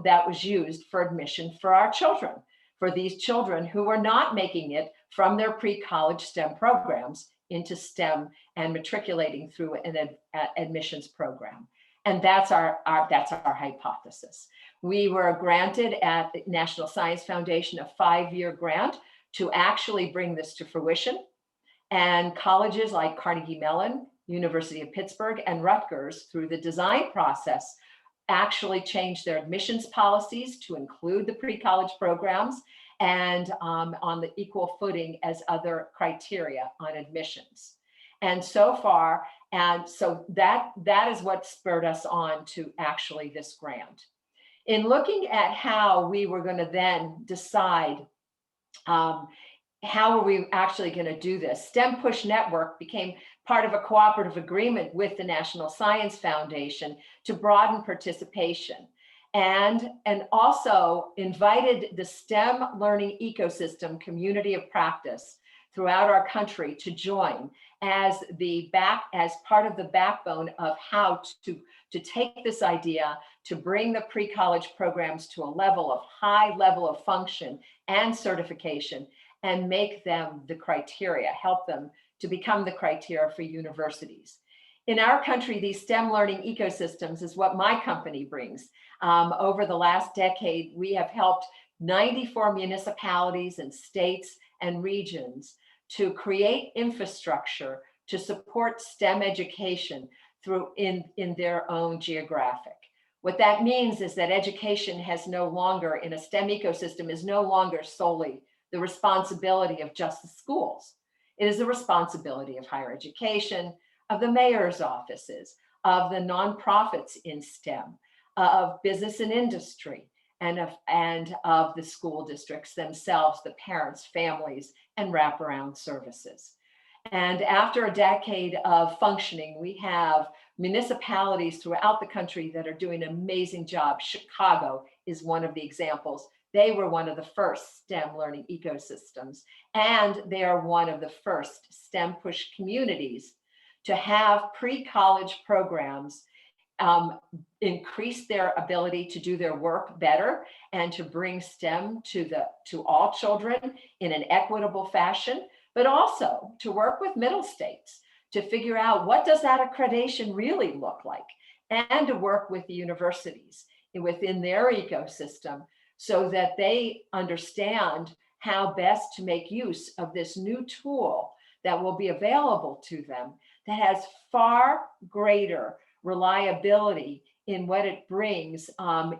that was used for admission for our children, for these children who were not making it from their pre-college STEM programs into STEM and matriculating through an admissions program? And that's our hypothesis. We were granted at the National Science Foundation a 5-year grant to actually bring this to fruition. And colleges like Carnegie Mellon, University of Pittsburgh, and Rutgers, through the design process, actually changed their admissions policies to include the pre-college programs and on the equal footing as other criteria on admissions. And so far, and so that is what spurred us on to actually this grant. In looking at how we were going to then decide how are we actually going to do this, STEM Push Network became part of a cooperative agreement with the National Science Foundation to broaden participation, and also invited the STEM learning ecosystem community of practice throughout our country to join as part of the backbone of how to take this idea to bring the pre-college programs to a high level of function and certification, and make them the criteria, help them to become the criteria for universities. In our country, these STEM learning ecosystems is what my company brings. Over the last decade, we have helped 94 municipalities and states and regions to create infrastructure to support STEM education in their own geographic. What that means is that education has no longer, in a STEM ecosystem, is no longer solely the responsibility of just the schools. It is the responsibility of higher education, of the mayor's offices, of the nonprofits in STEM, of business and industry, and of the school districts themselves, the parents, families, and wraparound services. And after a decade of functioning, we have municipalities throughout the country that are doing an amazing job. Chicago is one of the examples. They were one of the first STEM learning ecosystems, and they are one of the first STEM push communities to have pre-college programs increase their ability to do their work better and to bring STEM to all children in an equitable fashion, but also to work with middle states to figure out what does that accreditation really look like, and to work with the universities within their ecosystem so that they understand how best to make use of this new tool that will be available to them that has far greater reliability in what it brings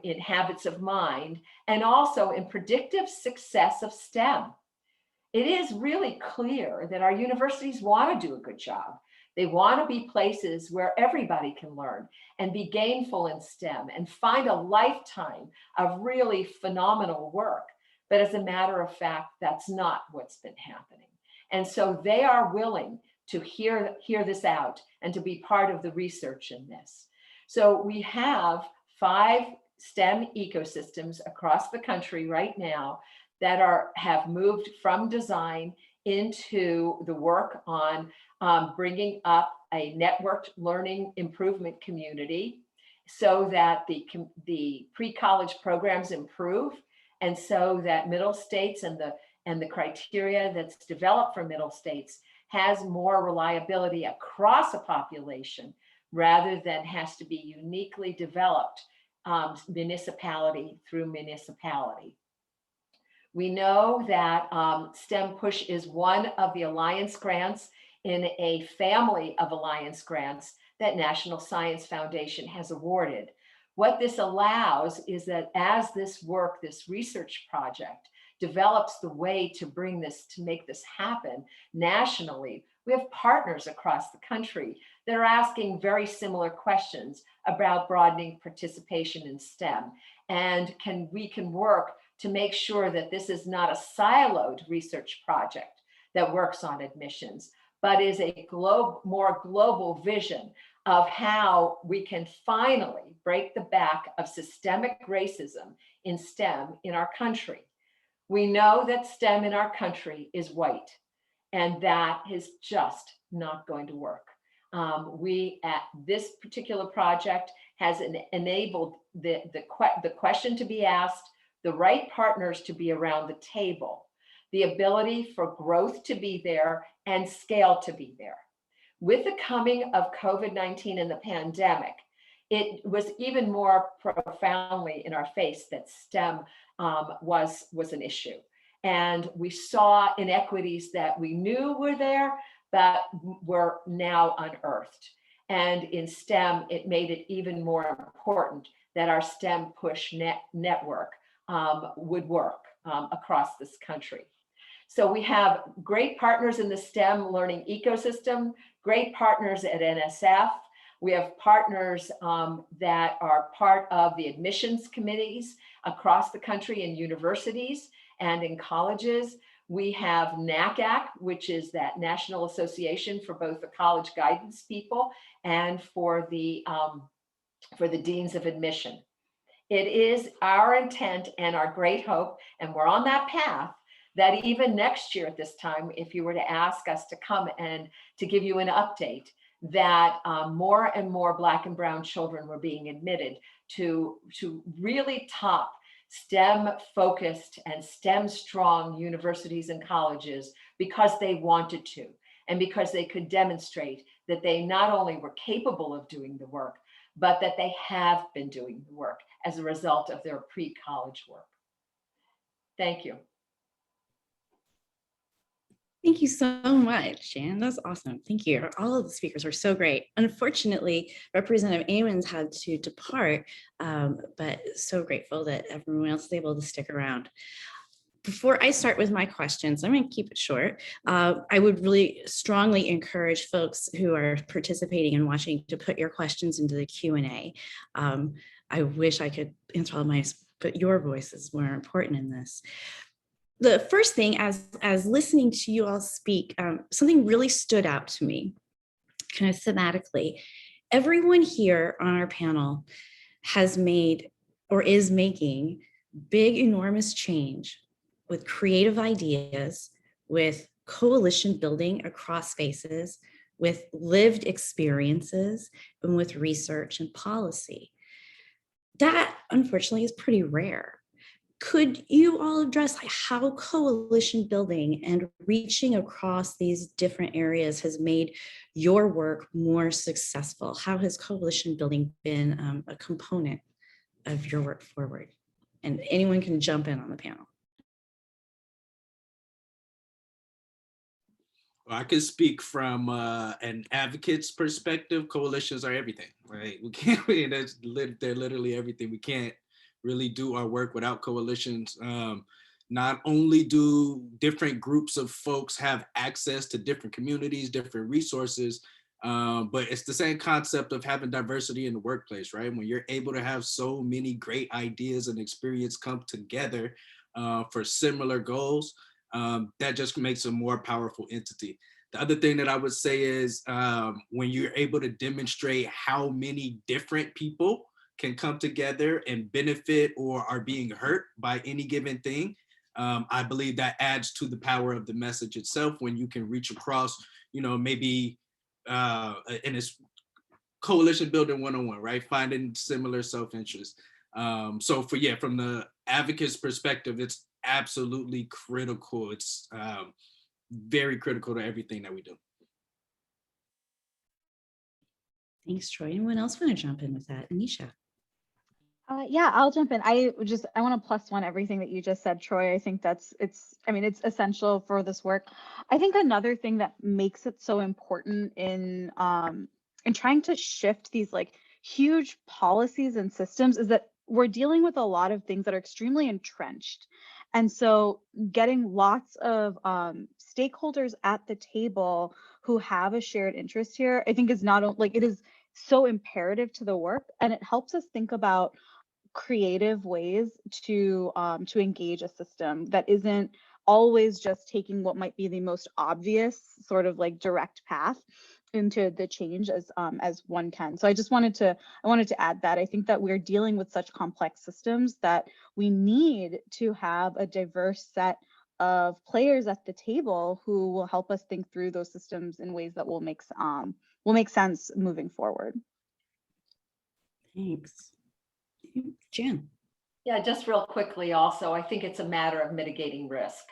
in habits of mind, and also in predictive success of STEM. It is really clear that our universities want to do a good job. They want to be places where everybody can learn and be gainful in STEM and find a lifetime of really phenomenal work. But as a matter of fact, that's not what's been happening. And so they are willing to hear this out and to be part of the research in this. So we have 5 STEM ecosystems across the country right now that have moved from design into the work on bringing up a networked learning improvement community so that the pre-college programs improve, and so that middle states and the criteria that's developed for middle states has more reliability across a population rather than has to be uniquely developed municipality through municipality. We know that STEM Push is one of the Alliance grants in a family of Alliance grants that National Science Foundation has awarded. What this allows is that as this work, this research project, develops the way to bring this, to make this happen nationally, we have partners across the country that are asking very similar questions about broadening participation in STEM. And we can work to make sure that this is not a siloed research project that works on admissions, but is a more global vision of how we can finally break the back of systemic racism in STEM in our country. We know that STEM in our country is white, and that is just not going to work. We, at this particular project, has enabled the question to be asked, the right partners to be around the table, the ability for growth to be there and scale to be there. With the coming of COVID-19 and the pandemic, it was even more profoundly in our face that STEM was an issue. And we saw inequities that we knew were there, but were now unearthed. And in STEM, it made it even more important that our STEM Push network would work across this country. So we have great partners in the STEM learning ecosystem, great partners at NSF. We have partners that are part of the admissions committees across the country in universities and in colleges. We have NACAC, which is that National Association for both the college guidance people and for the deans of admission. It is our intent and our great hope, and we're on that path, that even next year at this time, if you were to ask us to come and to give you an update, that more and more Black and brown children were being admitted to really top STEM focused and STEM strong universities and colleges because they wanted to, and because they could demonstrate that they not only were capable of doing the work, but that they have been doing the work as a result of their pre-college work. Thank you. Thank you so much, Jan. That's awesome. Thank you. All of the speakers were so great. Unfortunately, Representative Amons had to depart, but so grateful that everyone else was able to stick around. Before I start with my questions, I'm going to keep it short. I would really strongly encourage folks who are participating and watching to put your questions into the Q&A. I wish I could answer all mine, but your voice is more important in this. The first thing, as listening to you all speak, something really stood out to me, kind of thematically. Everyone here on our panel has made or is making big, enormous change with creative ideas, with coalition building across spaces, with lived experiences, and with research and policy. That, unfortunately, is pretty rare. Could you all address how coalition building and reaching across these different areas has made your work more successful? How has coalition building been a component of your work forward? And anyone can jump in on the panel. Well, I can speak from an advocate's perspective. Coalitions are everything, right? We can't, they're literally everything. We can't really do our work without coalitions. Not only do different groups of folks have access to different communities, different resources, But it's the same concept of having diversity in the workplace, right? When you're able to have so many great ideas and experience come together for similar goals, that just makes a more powerful entity. The other thing that I would say is when you're able to demonstrate how many different people can come together and benefit or are being hurt by any given thing, I believe that adds to the power of the message itself when you can reach across, maybe and it's coalition building 101, right? Finding similar self-interest. So from the advocate's perspective, it's absolutely critical. It's very critical to everything that we do. Thanks, Troy. Anyone else want to jump in with that? Anisha? Yeah, I'll jump in. I want to +1 everything that you just said, Troy. I think it's essential for this work. I think another thing that makes it so important in trying to shift these like huge policies and systems is that we're dealing with a lot of things that are extremely entrenched. And so getting lots of stakeholders at the table who have a shared interest here, I think is not like, it is so imperative to the work, and it helps us think about creative ways to engage a system that isn't always just taking what might be the most obvious sort of like direct path into the change as one can. So I wanted to add that I think that we're dealing with such complex systems that we need to have a diverse set of players at the table who will help us think through those systems in ways that will make sense moving forward. Thanks. Jan? Yeah, just real quickly also, I think it's a matter of mitigating risk,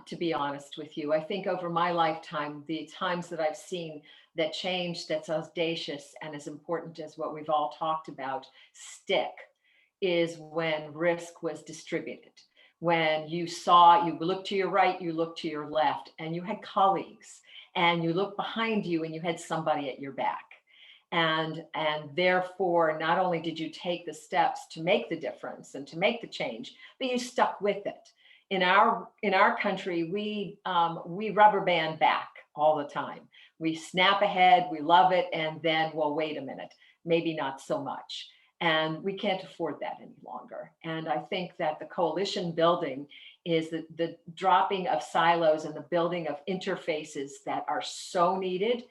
to be honest with you. I think over my lifetime, the times that I've seen that change that's audacious and as important as what we've all talked about stick is when risk was distributed. When you looked to your right, you looked to your left, and you had colleagues, and you looked behind you and you had somebody at your back. And therefore, not only did you take the steps to make the difference and to make the change, but you stuck with it. In our country, we rubber band back all the time. We snap ahead, we love it, and then, well, wait a minute, maybe not so much. And we can't afford that any longer. And I think that the coalition building is the dropping of silos and the building of interfaces that are so needed.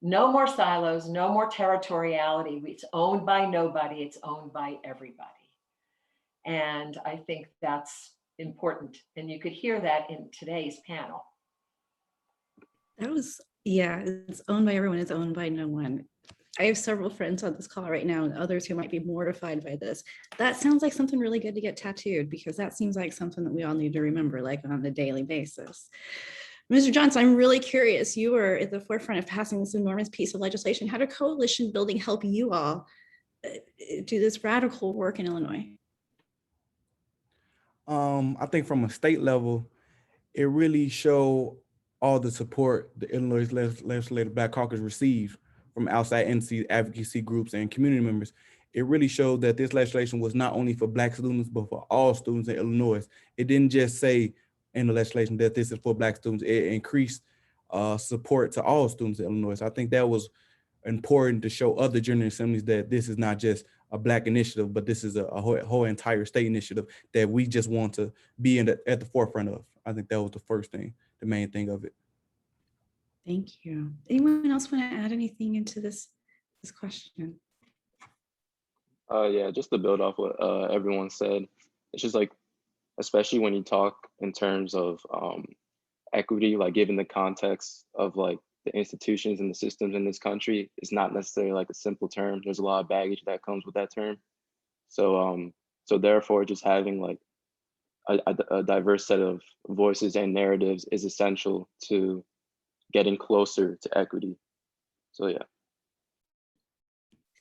No more silos, no more territoriality. It's owned by nobody, it's owned by everybody. And I think that's important. And you could hear that in today's panel. It's owned by everyone, it's owned by no one. I have several friends on this call right now and others who might be mortified by this. That sounds like something really good to get tattooed, because that seems like something that we all need to remember, like on a daily basis. Mr. Johnson, I'm really curious. You were at the forefront of passing this enormous piece of legislation. How did coalition building help you all do this radical work in Illinois? I think from a state level, it really showed all the support the Illinois Legislative Black Caucus received from outside entities, advocacy groups, and community members. It really showed that this legislation was not only for Black students, but for all students in Illinois. It didn't just say in the legislation that this is for Black students. It increased support to all students in Illinois. So I think that was important to show other general assemblies that this is not just a Black initiative, but this is a whole entire state initiative that we just want to be at the forefront of. I think that was the first thing, the main thing of it. Thank you. Anyone else want to add anything into this question? Yeah, just to build off what everyone said, it's just like, especially when you talk in terms of equity, like given the context of like the institutions and the systems in this country, it's not necessarily like a simple term. There's a lot of baggage that comes with that term. So so therefore, just having like a diverse set of voices and narratives is essential to getting closer to equity. So yeah.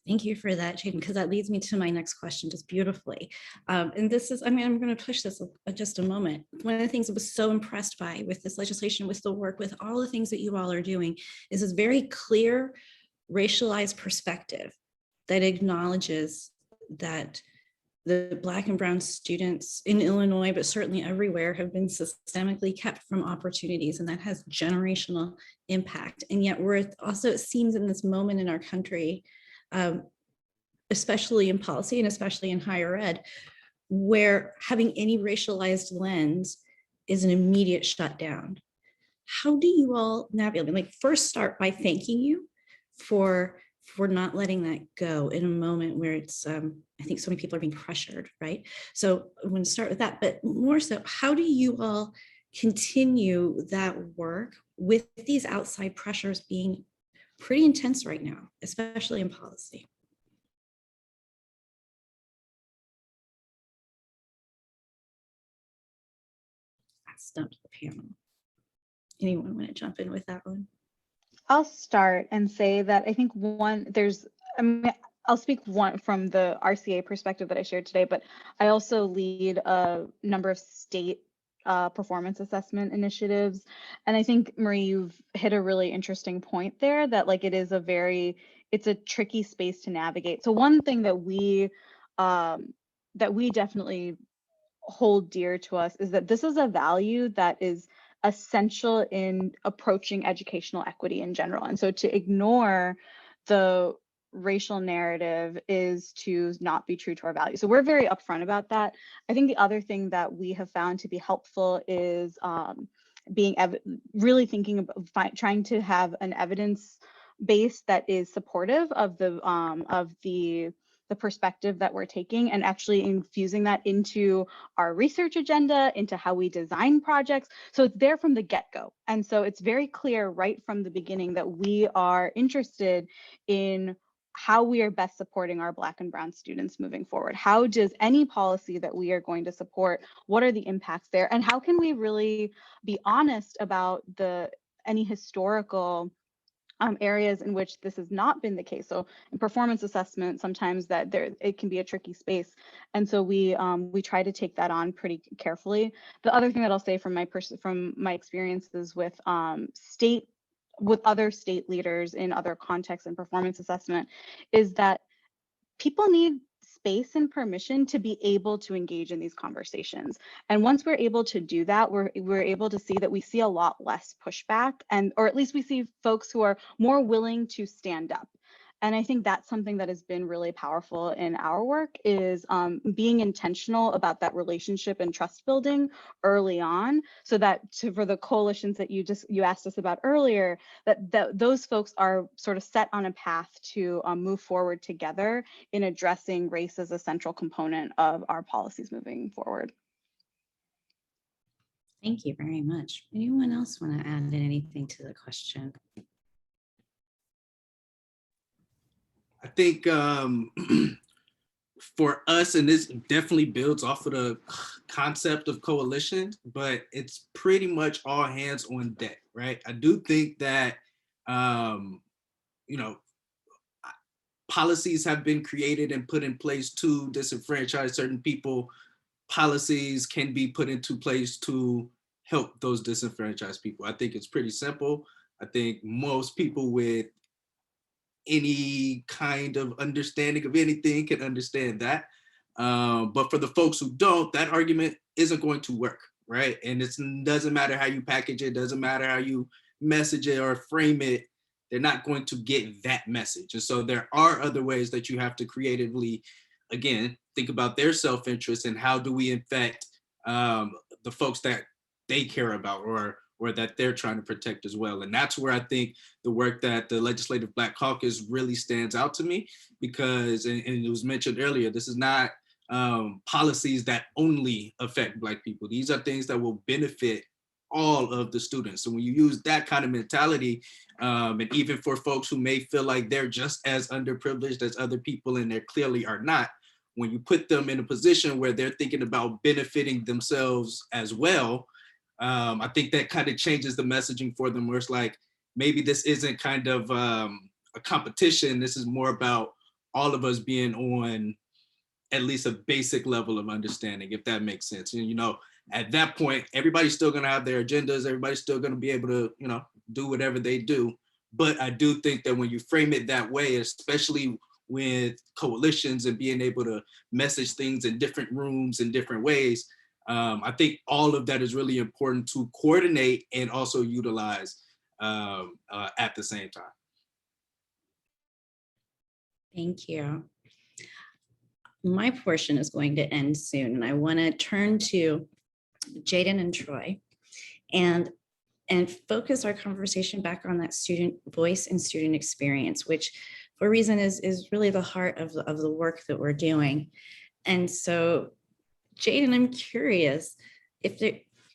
Thank you for that, Jaden, because that leads me to my next question just beautifully. And this is, I'm going to push this just a moment. One of the things I was so impressed by with this legislation, with the work, with all the things that you all are doing, is this very clear racialized perspective that acknowledges that the Black and brown students in Illinois, but certainly everywhere, have been systemically kept from opportunities, and that has generational impact. And yet we're also, it seems in this moment in our country, especially in policy and especially in higher ed, where having any racialized lens is an immediate shutdown. How do you all navigate? Like, first start by thanking you for not letting that go in a moment where it's, I think so many people are being pressured, right? So I'm going to start with that, but more so, how do you all continue that work with these outside pressures being pretty intense right now, especially in policy? I stumped the panel. Anyone want to jump in with that one? I'll start and say that I think I'll speak one from the RCA perspective that I shared today, but I also lead a number of state performance assessment initiatives. And I think, Marie, you've hit a really interesting point there, that like it's a tricky space to navigate. So one thing that we definitely hold dear to us is that this is a value that is essential in approaching educational equity in general. And so to ignore the racial narrative is to not be true to our values. So we're very upfront about that. I think the other thing that we have found to be helpful is really thinking about trying to have an evidence base that is supportive of the perspective that we're taking, and actually infusing that into our research agenda, into how we design projects. So it's there from the get-go. And so it's very clear right from the beginning that we are interested in how we are best supporting our Black and brown students moving forward. How does any policy that we are going to support, what are the impacts there? And how can we really be honest about any historical areas in which this has not been the case? So in performance assessment, sometimes it can be a tricky space. And so we try to take that on pretty carefully. The other thing that I'll say from my experiences with other state leaders in other contexts and performance assessment is that people need space and permission to be able to engage in these conversations. And once we're able to do that, we're able to see that we see a lot less pushback, or at least we see folks who are more willing to stand up. And I think that's something that has been really powerful in our work, is being intentional about that relationship and trust building early on, so that for the coalitions that you asked us about earlier, that those folks are sort of set on a path to move forward together in addressing race as a central component of our policies moving forward. Thank you very much. Anyone else want to add anything to the question? I think for us, and this definitely builds off of the concept of coalition, but it's pretty much all hands on deck, right? I do think that, policies have been created and put in place to disenfranchise certain people. Policies can be put into place to help those disenfranchised people. I think it's pretty simple. I think most people with any kind of understanding of anything can understand that. But for the folks who don't, that argument isn't going to work, right? And it doesn't matter how you package it, doesn't matter how you message it or frame it, they're not going to get that message. And so there are other ways that you have to creatively, again, think about their self-interest and how do we infect the folks that they care about or that they're trying to protect as well. And that's where I think the work that the Legislative Black Caucus really stands out to me, because, and it was mentioned earlier, this is not policies that only affect Black people. These are things that will benefit all of the students. So when you use that kind of mentality, and even for folks who may feel like they're just as underprivileged as other people, and they clearly are not, when you put them in a position where they're thinking about benefiting themselves as well, I think that kind of changes the messaging for them, where it's like, maybe this isn't kind of a competition. This is more about all of us being on at least a basic level of understanding, if that makes sense. And, at that point, everybody's still going to have their agendas. Everybody's still going to be able to, do whatever they do. But I do think that when you frame it that way, especially with coalitions and being able to message things in different rooms in different ways. I think all of that is really important to coordinate and also utilize at the same time. Thank you. My portion is going to end soon, and I want to turn to Jaden and Troy and focus our conversation back on that student voice and student experience, which for a reason is really the heart of the work that we're doing. And so, Jaden, I'm curious if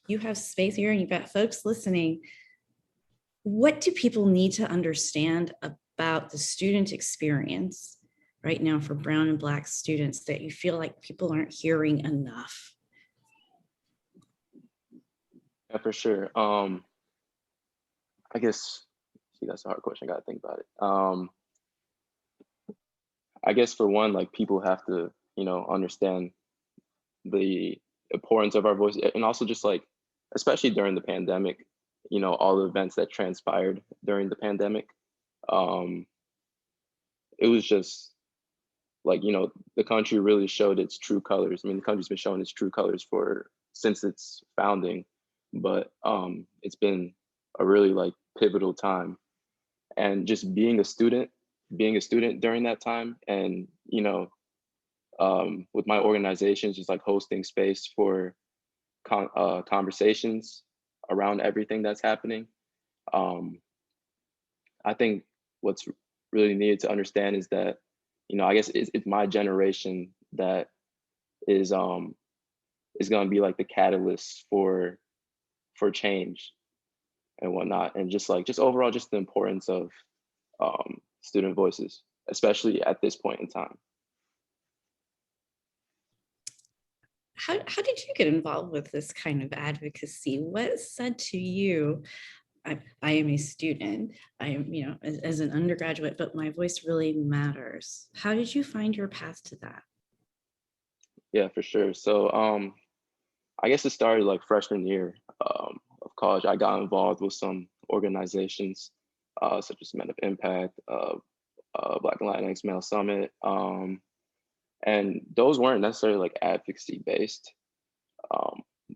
you have space here and you've got folks listening, what do people need to understand about the student experience right now for Brown and Black students that you feel like people aren't hearing enough? Yeah, for sure. I guess, see, that's a hard question. I gotta think about it. I guess for one, like people have to, understand the importance of our voice, and also just like, especially during the pandemic, all the events that transpired during the pandemic. It was just like, the country really showed its true colors. I mean, the country's been showing its true colors since its founding, but it's been a really like pivotal time. And just being a student during that time, and with my organizations, just like hosting space for conversations around everything that's happening. I think what's really needed to understand is that, I guess it's my generation that is going to be like the catalyst for change and whatnot, and just overall, just the importance of student voices, especially at this point in time. How did you get involved with this kind of advocacy? What said to you, I am a student, I am, as an undergraduate, but my voice really matters? How did you find your path to that? Yeah, for sure. So I guess it started like freshman year of college. I got involved with some organizations such as Men of Impact, Black and Latinx Male Summit, and those weren't necessarily like advocacy based,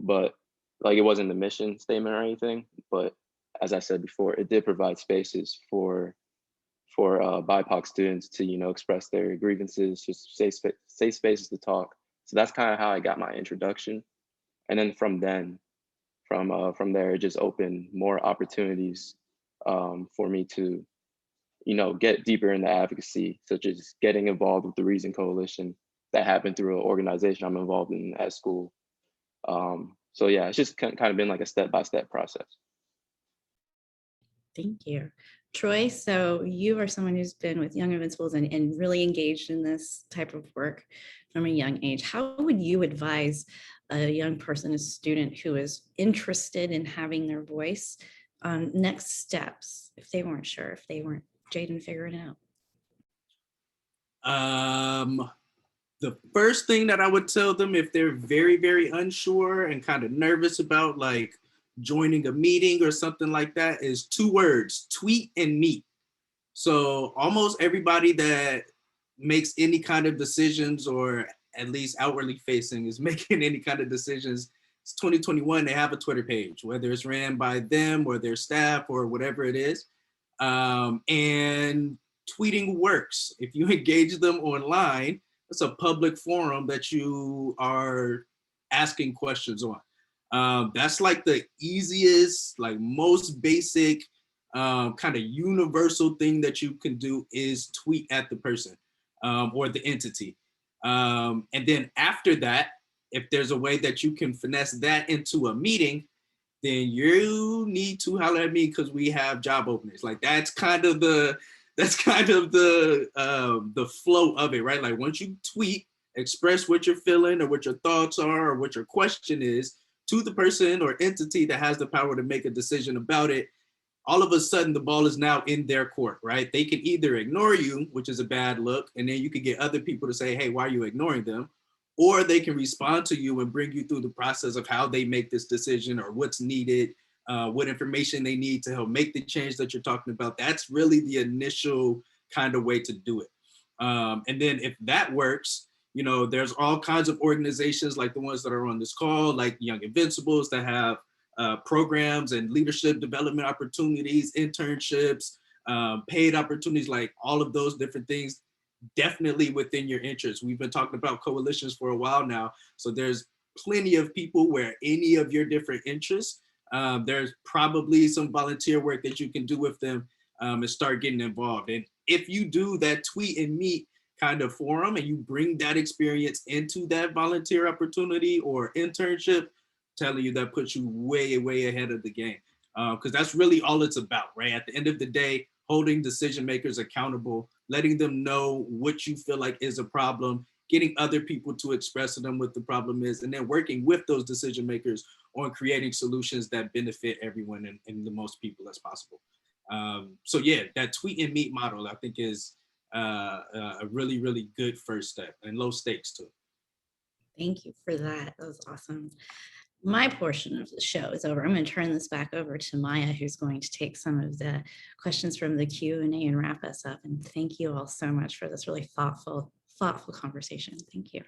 but like it wasn't the mission statement or anything. But as I said before, it did provide spaces for BIPOC students to express their grievances, just safe spaces to talk. So that's kind of how I got my introduction, and then from there, it just opened more opportunities for me to get deeper into advocacy, such as getting involved with the Reason Coalition that happened through an organization I'm involved in at school. So yeah, it's just kind of been like a step-by-step process. Thank you. Troy, so you are someone who's been with Young Invincibles and really engaged in this type of work from a young age. How would you advise a young person, a student who is interested in having their voice on next steps if they weren't sure, if they weren't, Jaden, figuring it out? The first thing that I would tell them, if they're very, very unsure and kind of nervous about like joining a meeting or something like that, is 2 words: tweet and meet. So almost everybody that makes any kind of decisions, or at least outwardly facing, is making any kind of decisions. It's 2021, they have a Twitter page, whether it's ran by them or their staff or whatever it is. And tweeting works. If you engage them online, it's a public forum that you are asking questions on. That's like the easiest, like most basic, kind of universal thing that you can do, is tweet at the person or the entity. And then after that, if there's a way that you can finesse that into a meeting, then you need to holler at me, because we have job openings. Like that's kind of the flow of it, right? Like once you tweet, express what you're feeling or what your thoughts are or what your question is to the person or entity that has the power to make a decision about it, all of a sudden the ball is now in their court, right? They can either ignore you, which is a bad look, and then you can get other people to say, hey, why are you ignoring them? Or they can respond to you and bring you through the process of how they make this decision, or what's needed, what information they need to help make the change that you're talking about. That's really the initial kind of way to do it. And then if that works, you know, there's all kinds of organizations like the ones that are on this call, like Young Invincibles, that have programs and leadership development opportunities, internships, paid opportunities, like all of those different things, definitely within your interests. We've been talking about coalitions for a while now. So there's plenty of people where any of your different interests, there's probably some volunteer work that you can do with them and start getting involved. And if you do that tweet and meet kind of forum and you bring that experience into that volunteer opportunity or internship, telling you that puts you way, way ahead of the game. Because that's really all it's about, right? At the end of the day, holding decision makers accountable, letting them know what you feel like is a problem, getting other people to express to them what the problem is, and then working with those decision makers on creating solutions that benefit everyone and the most people as possible. So yeah, that tweet and meet model, I think, is a really, really good first step, and low stakes too. Thank you for that. That was awesome. My portion of the show is over. I'm going to turn this back over to Maya, who's going to take some of the questions from the Q&A and wrap us up. And thank you all so much for this really thoughtful conversation. Thank you.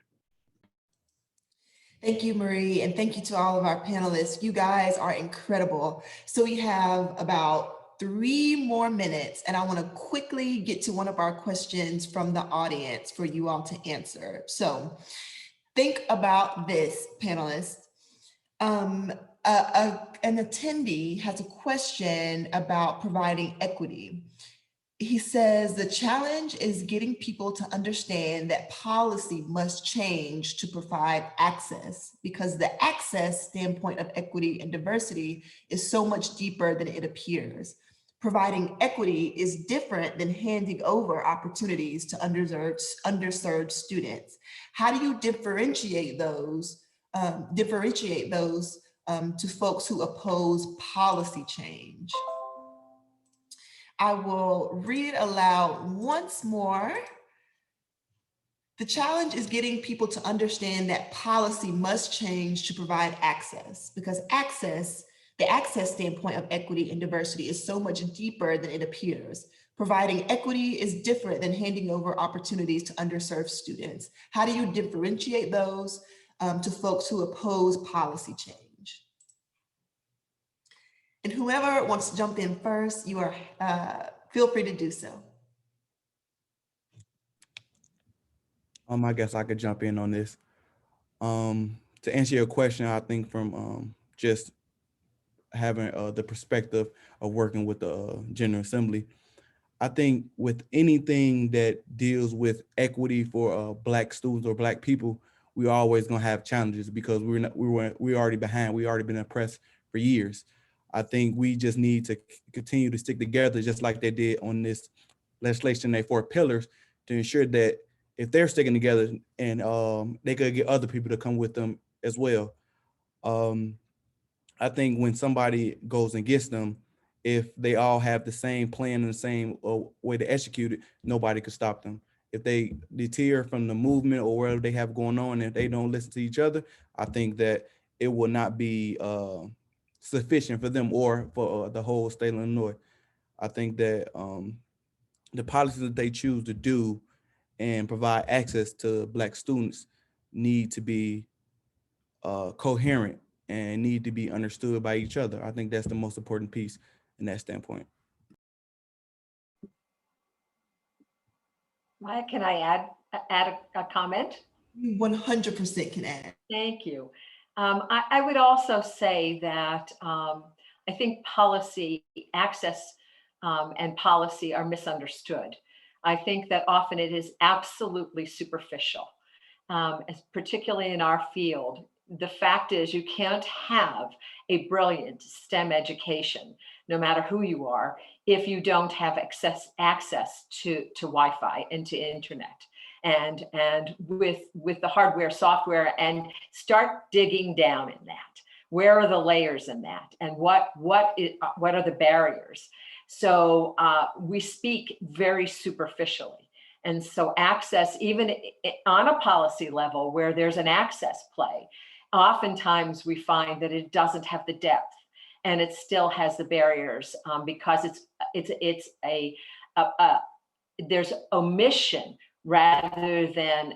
Thank you, Marie, and thank you to all of our panelists. You guys are incredible. So we have about 3 more minutes, and I want to quickly get to one of our questions from the audience for you all to answer. So think about this, panelists. An attendee has a question about providing equity. He says the challenge is getting people to understand that policy must change to provide access, because the access standpoint of equity and diversity is so much deeper than it appears. Providing equity is different than handing over opportunities to underserved students. How do you differentiate those to folks who oppose policy change? I will read aloud once more. The challenge is getting people to understand that policy must change to provide access, because the access standpoint of equity and diversity is so much deeper than it appears. Providing equity is different than handing over opportunities to underserved students. How do you differentiate those to folks who oppose policy change? And whoever wants to jump in first, you are feel free to do so. I guess I could jump in on this. To answer your question, I think from just having the perspective of working with the General Assembly, I think with anything that deals with equity for Black students or Black people, we're always gonna have challenges, because we're already behind. We already been oppressed for years. I think we just need to continue to stick together, just like they did on this legislation, they 4 pillars, to ensure that if they're sticking together, and they could get other people to come with them as well. I think when somebody goes against them, if they all have the same plan and the same way to execute it, nobody could stop them. If they deter from the movement or whatever they have going on, and if they don't listen to each other, I think that it will not be sufficient for them or for the whole state of Illinois. I think that the policies that they choose to do and provide access to Black students need to be coherent and need to be understood by each other. I think that's the most important piece in that standpoint. Maya, can I add a comment? You 100% can add. Thank you. I would also say that I think policy access and policy are misunderstood. I think that often it is absolutely superficial, particularly in our field. The fact is, you can't have a brilliant STEM education, no matter who you are, if you don't have access to Wi-Fi and to internet. And with the hardware, software, and start digging down in that. Where are the layers in that? And what are the barriers? So we speak very superficially. And so access, even on a policy level where there's an access play, oftentimes we find that it doesn't have the depth, and it still has the barriers because there's omission rather than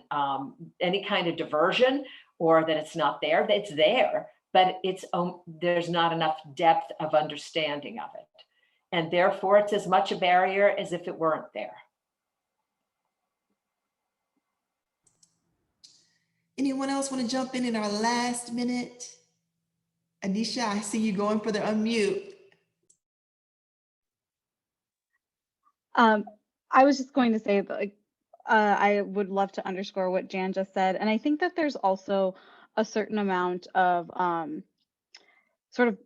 any kind of diversion or that it's not there. It's there, but there's not enough depth of understanding of it. And therefore, it's as much a barrier as if it weren't there. Anyone else want to jump in our last minute? Anisha, I see you going for the unmute. I was just going to say that, like, I would love to underscore what Jan just said. And I think that there's also a certain amount of sort of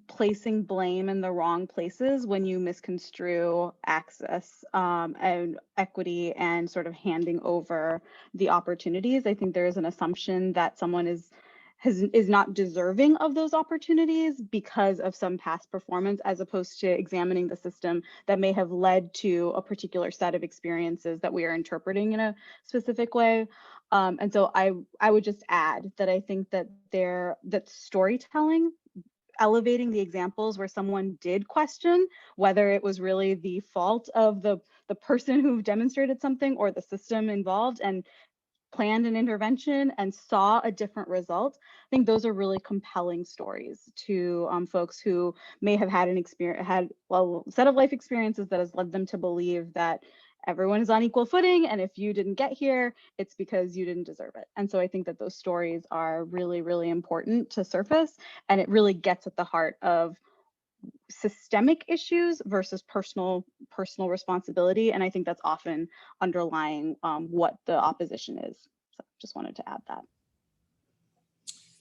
placing blame in the wrong places when you misconstrue access and equity and sort of handing over the opportunities. I think there is an assumption that someone is not deserving of those opportunities because of some past performance, as opposed to examining the system that may have led to a particular set of experiences that we are interpreting in a specific way. And so I would just add that I think that that storytelling, elevating the examples where someone did question whether it was really the fault of the person who demonstrated something or the system involved and planned an intervention and saw a different result. I think those are really compelling stories to folks who may have had a set of life experiences that has led them to believe that everyone is on equal footing, and if you didn't get here, it's because you didn't deserve it. And so I think that those stories are really, really important to surface, and it really gets at the heart of systemic issues versus personal responsibility. And I think that's often underlying what the opposition is. So just wanted to add that.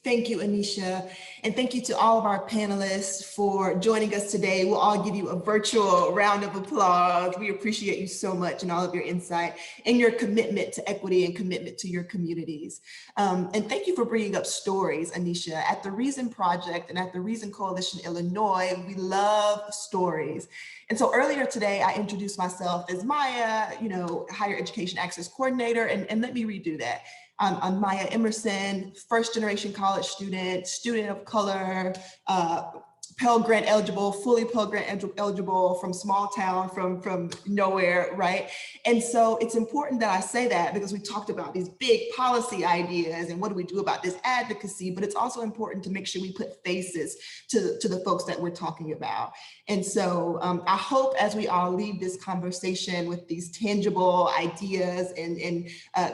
Thank you, Anisha. And thank you to all of our panelists for joining us today. We'll all give you a virtual round of applause. We appreciate you so much and all of your insight and your commitment to equity and commitment to your communities. And thank you for bringing up stories, Anisha. At the Reason Project and at the Reason Coalition Illinois, we love stories. And so earlier today, I introduced myself as Maya, Higher Education Access Coordinator, and let me redo that. I'm Maya Emerson, first generation college student of color, Pell Grant eligible, fully Pell Grant eligible, from small town, from nowhere, right? And so it's important that I say that because we talked about these big policy ideas and what do we do about this advocacy, but it's also important to make sure we put faces to the folks that we're talking about. And so I hope as we all leave this conversation with these tangible ideas and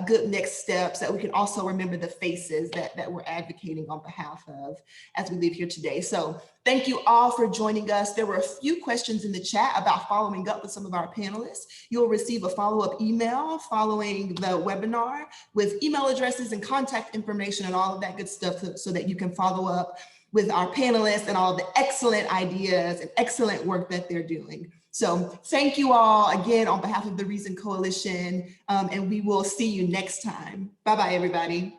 good next steps, that we can also remember the faces that we're advocating on behalf of as we leave here today. So thank you all for joining us. There were a few questions in the chat about following up with some of our panelists. You'll receive a follow-up email following the webinar with email addresses and contact information and all of that good stuff so that you can follow up with our panelists and all of the excellent ideas and excellent work that they're doing. So thank you all again on behalf of the Reason Coalition, and we will see you next time. Bye-bye, everybody.